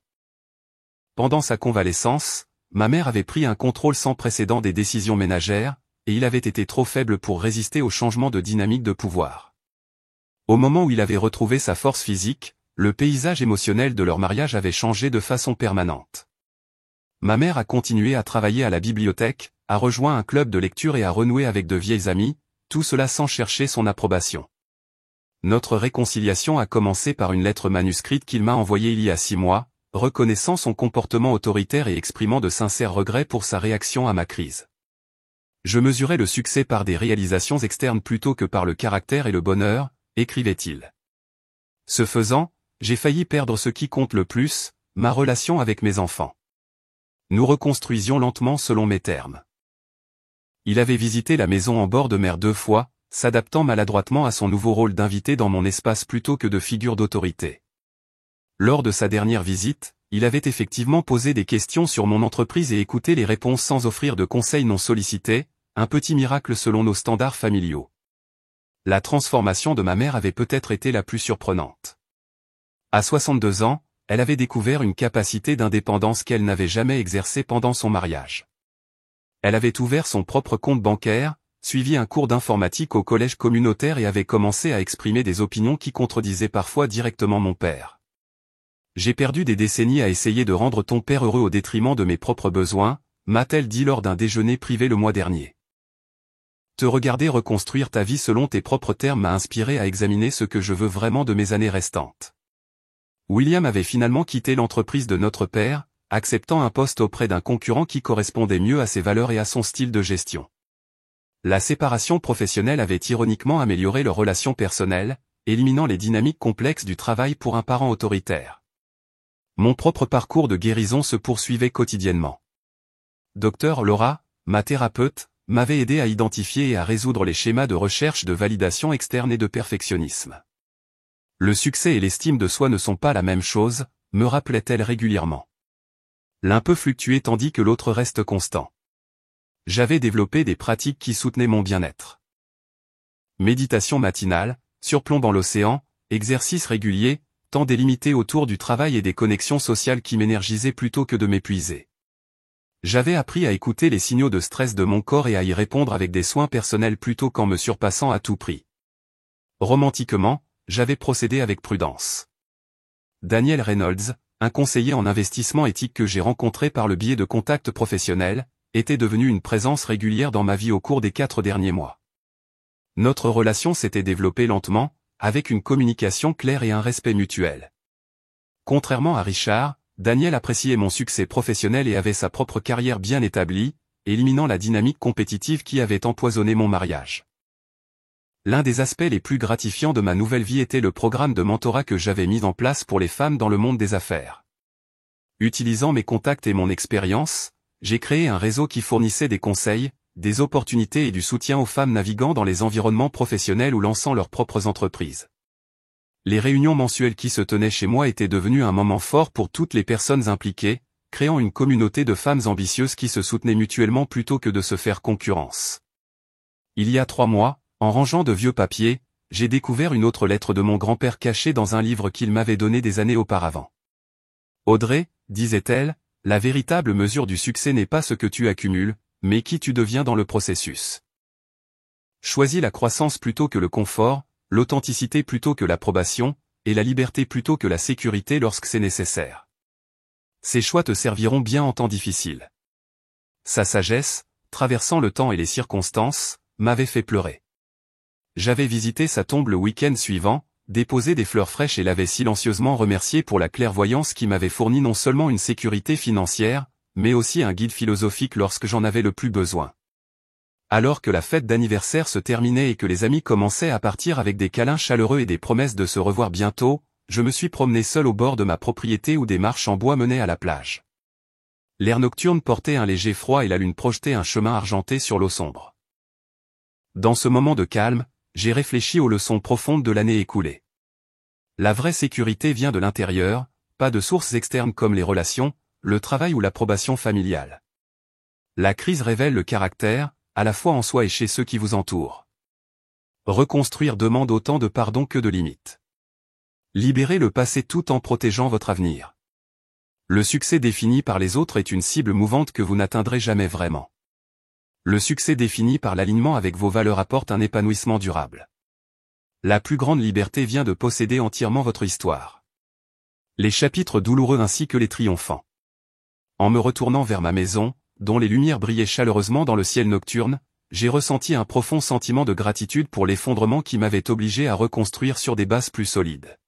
Pendant sa convalescence, ma mère avait pris un contrôle sans précédent des décisions ménagères, et il avait été trop faible pour résister au changement de dynamique de pouvoir. Au moment où il avait retrouvé sa force physique, le paysage émotionnel de leur mariage avait changé de façon permanente. Ma mère a continué à travailler à la bibliothèque, a rejoint un club de lecture et a renoué avec de vieilles amies, tout cela sans chercher son approbation. Notre réconciliation a commencé par une lettre manuscrite qu'il m'a envoyée il y a 6 mois, reconnaissant son comportement autoritaire et exprimant de sincères regrets pour sa réaction à ma crise. Je mesurais le succès par des réalisations externes plutôt que par le caractère et le bonheur, écrivait-il. Ce faisant, j'ai failli perdre ce qui compte le plus, ma relation avec mes enfants. Nous reconstruisions lentement selon mes termes. Il avait visité la maison en bord de mer 2 fois, s'adaptant maladroitement à son nouveau rôle d'invité dans mon espace plutôt que de figure d'autorité. Lors de sa dernière visite, il avait effectivement posé des questions sur mon entreprise et écouté les réponses sans offrir de conseils non sollicités, un petit miracle selon nos standards familiaux. La transformation de ma mère avait peut-être été la plus surprenante. À 62 ans, elle avait découvert une capacité d'indépendance qu'elle n'avait jamais exercée pendant son mariage. Elle avait ouvert son propre compte bancaire, suivi un cours d'informatique au collège communautaire et avait commencé à exprimer des opinions qui contredisaient parfois directement mon père. J'ai perdu des décennies à essayer de rendre ton père heureux au détriment de mes propres besoins, m'a-t-elle dit lors d'un déjeuner privé le mois dernier. Te regarder reconstruire ta vie selon tes propres termes m'a inspiré à examiner ce que je veux vraiment de mes années restantes. William avait finalement quitté l'entreprise de notre père, acceptant un poste auprès d'un concurrent qui correspondait mieux à ses valeurs et à son style de gestion. La séparation professionnelle avait ironiquement amélioré leur relation personnelle, éliminant les dynamiques complexes du travail pour un parent autoritaire. Mon propre parcours de guérison se poursuivait quotidiennement. Dr Laura, ma thérapeute, m'avait aidé à identifier et à résoudre les schémas de recherche de validation externe et de perfectionnisme. Le succès et l'estime de soi ne sont pas la même chose, me rappelait-elle régulièrement. L'un peut fluctuer tandis que l'autre reste constant. J'avais développé des pratiques qui soutenaient mon bien-être. Méditation matinale, surplombant l'océan, exercices réguliers, temps délimité autour du travail et des connexions sociales qui m'énergisaient plutôt que de m'épuiser. J'avais appris à écouter les signaux de stress de mon corps et à y répondre avec des soins personnels plutôt qu'en me surpassant à tout prix. Romantiquement, j'avais procédé avec prudence. Daniel Reynolds, un conseiller en investissement éthique que j'ai rencontré par le biais de contacts professionnels, était devenu une présence régulière dans ma vie au cours des 4 derniers mois. Notre relation s'était développée lentement, avec une communication claire et un respect mutuel. Contrairement à Richard, Daniel appréciait mon succès professionnel et avait sa propre carrière bien établie, éliminant la dynamique compétitive qui avait empoisonné mon mariage. L'un des aspects les plus gratifiants de ma nouvelle vie était le programme de mentorat que j'avais mis en place pour les femmes dans le monde des affaires. Utilisant mes contacts et mon expérience, j'ai créé un réseau qui fournissait des conseils, des opportunités et du soutien aux femmes naviguant dans les environnements professionnels ou lançant leurs propres entreprises. Les réunions mensuelles qui se tenaient chez moi étaient devenues un moment fort pour toutes les personnes impliquées, créant une communauté de femmes ambitieuses qui se soutenaient mutuellement plutôt que de se faire concurrence. Il y a 3 mois, en rangeant de vieux papiers, j'ai découvert une autre lettre de mon grand-père cachée dans un livre qu'il m'avait donné des années auparavant. Audrey, disait-elle, la véritable mesure du succès n'est pas ce que tu accumules, mais qui tu deviens dans le processus. Choisis la croissance plutôt que le confort, l'authenticité plutôt que l'approbation, et la liberté plutôt que la sécurité lorsque c'est nécessaire. Ces choix te serviront bien en temps difficile. Sa sagesse, traversant le temps et les circonstances, m'avait fait pleurer. J'avais visité sa tombe le week-end suivant, déposé des fleurs fraîches et l'avais silencieusement remercié pour la clairvoyance qui m'avait fourni non seulement une sécurité financière, mais aussi un guide philosophique lorsque j'en avais le plus besoin. Alors que la fête d'anniversaire se terminait et que les amis commençaient à partir avec des câlins chaleureux et des promesses de se revoir bientôt, je me suis promené seul au bord de ma propriété où des marches en bois menaient à la plage. L'air nocturne portait un léger froid et la lune projetait un chemin argenté sur l'eau sombre. Dans ce moment de calme, j'ai réfléchi aux leçons profondes de l'année écoulée. La vraie sécurité vient de l'intérieur, pas de sources externes comme les relations, le travail ou l'approbation familiale. La crise révèle le caractère, à la fois en soi et chez ceux qui vous entourent. Reconstruire demande autant de pardon que de limites. Libérez le passé tout en protégeant votre avenir. Le succès défini par les autres est une cible mouvante que vous n'atteindrez jamais vraiment. Le succès défini par l'alignement avec vos valeurs apporte un épanouissement durable. La plus grande liberté vient de posséder entièrement votre histoire. Les chapitres douloureux ainsi que les triomphants. En me retournant vers ma maison, dont les lumières brillaient chaleureusement dans le ciel nocturne, j'ai ressenti un profond sentiment de gratitude pour l'effondrement qui m'avait obligé à reconstruire sur des bases plus solides.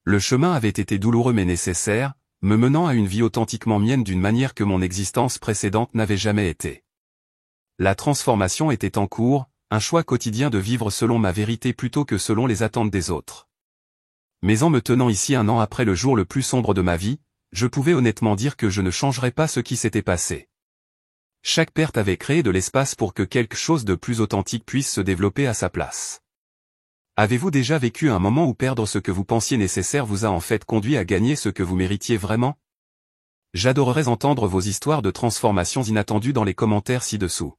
Le chemin avait été douloureux mais nécessaire, me menant à une vie authentiquement mienne d'une manière que mon existence précédente n'avait jamais été. La transformation était en cours, un choix quotidien de vivre selon ma vérité plutôt que selon les attentes des autres. Mais en me tenant ici 1 an après le jour le plus sombre de ma vie, je pouvais honnêtement dire que je ne changerais pas ce qui s'était passé. Chaque perte avait créé de l'espace pour que quelque chose de plus authentique puisse se développer à sa place. Avez-vous déjà vécu un moment où perdre ce que vous pensiez nécessaire vous a en fait conduit à gagner ce que vous méritiez vraiment? J'adorerais entendre vos histoires de transformations inattendues dans les commentaires ci-dessous.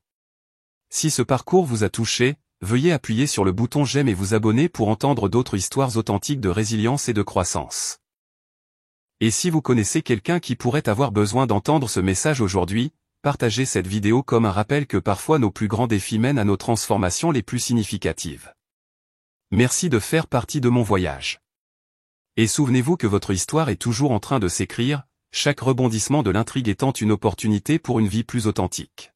Si ce parcours vous a touché, veuillez appuyer sur le bouton j'aime et vous abonner pour entendre d'autres histoires authentiques de résilience et de croissance. Et si vous connaissez quelqu'un qui pourrait avoir besoin d'entendre ce message aujourd'hui, partager cette vidéo comme un rappel que parfois nos plus grands défis mènent à nos transformations les plus significatives. Merci de faire partie de mon voyage. Et souvenez-vous que votre histoire est toujours en train de s'écrire, chaque rebondissement de l'intrigue étant une opportunité pour une vie plus authentique.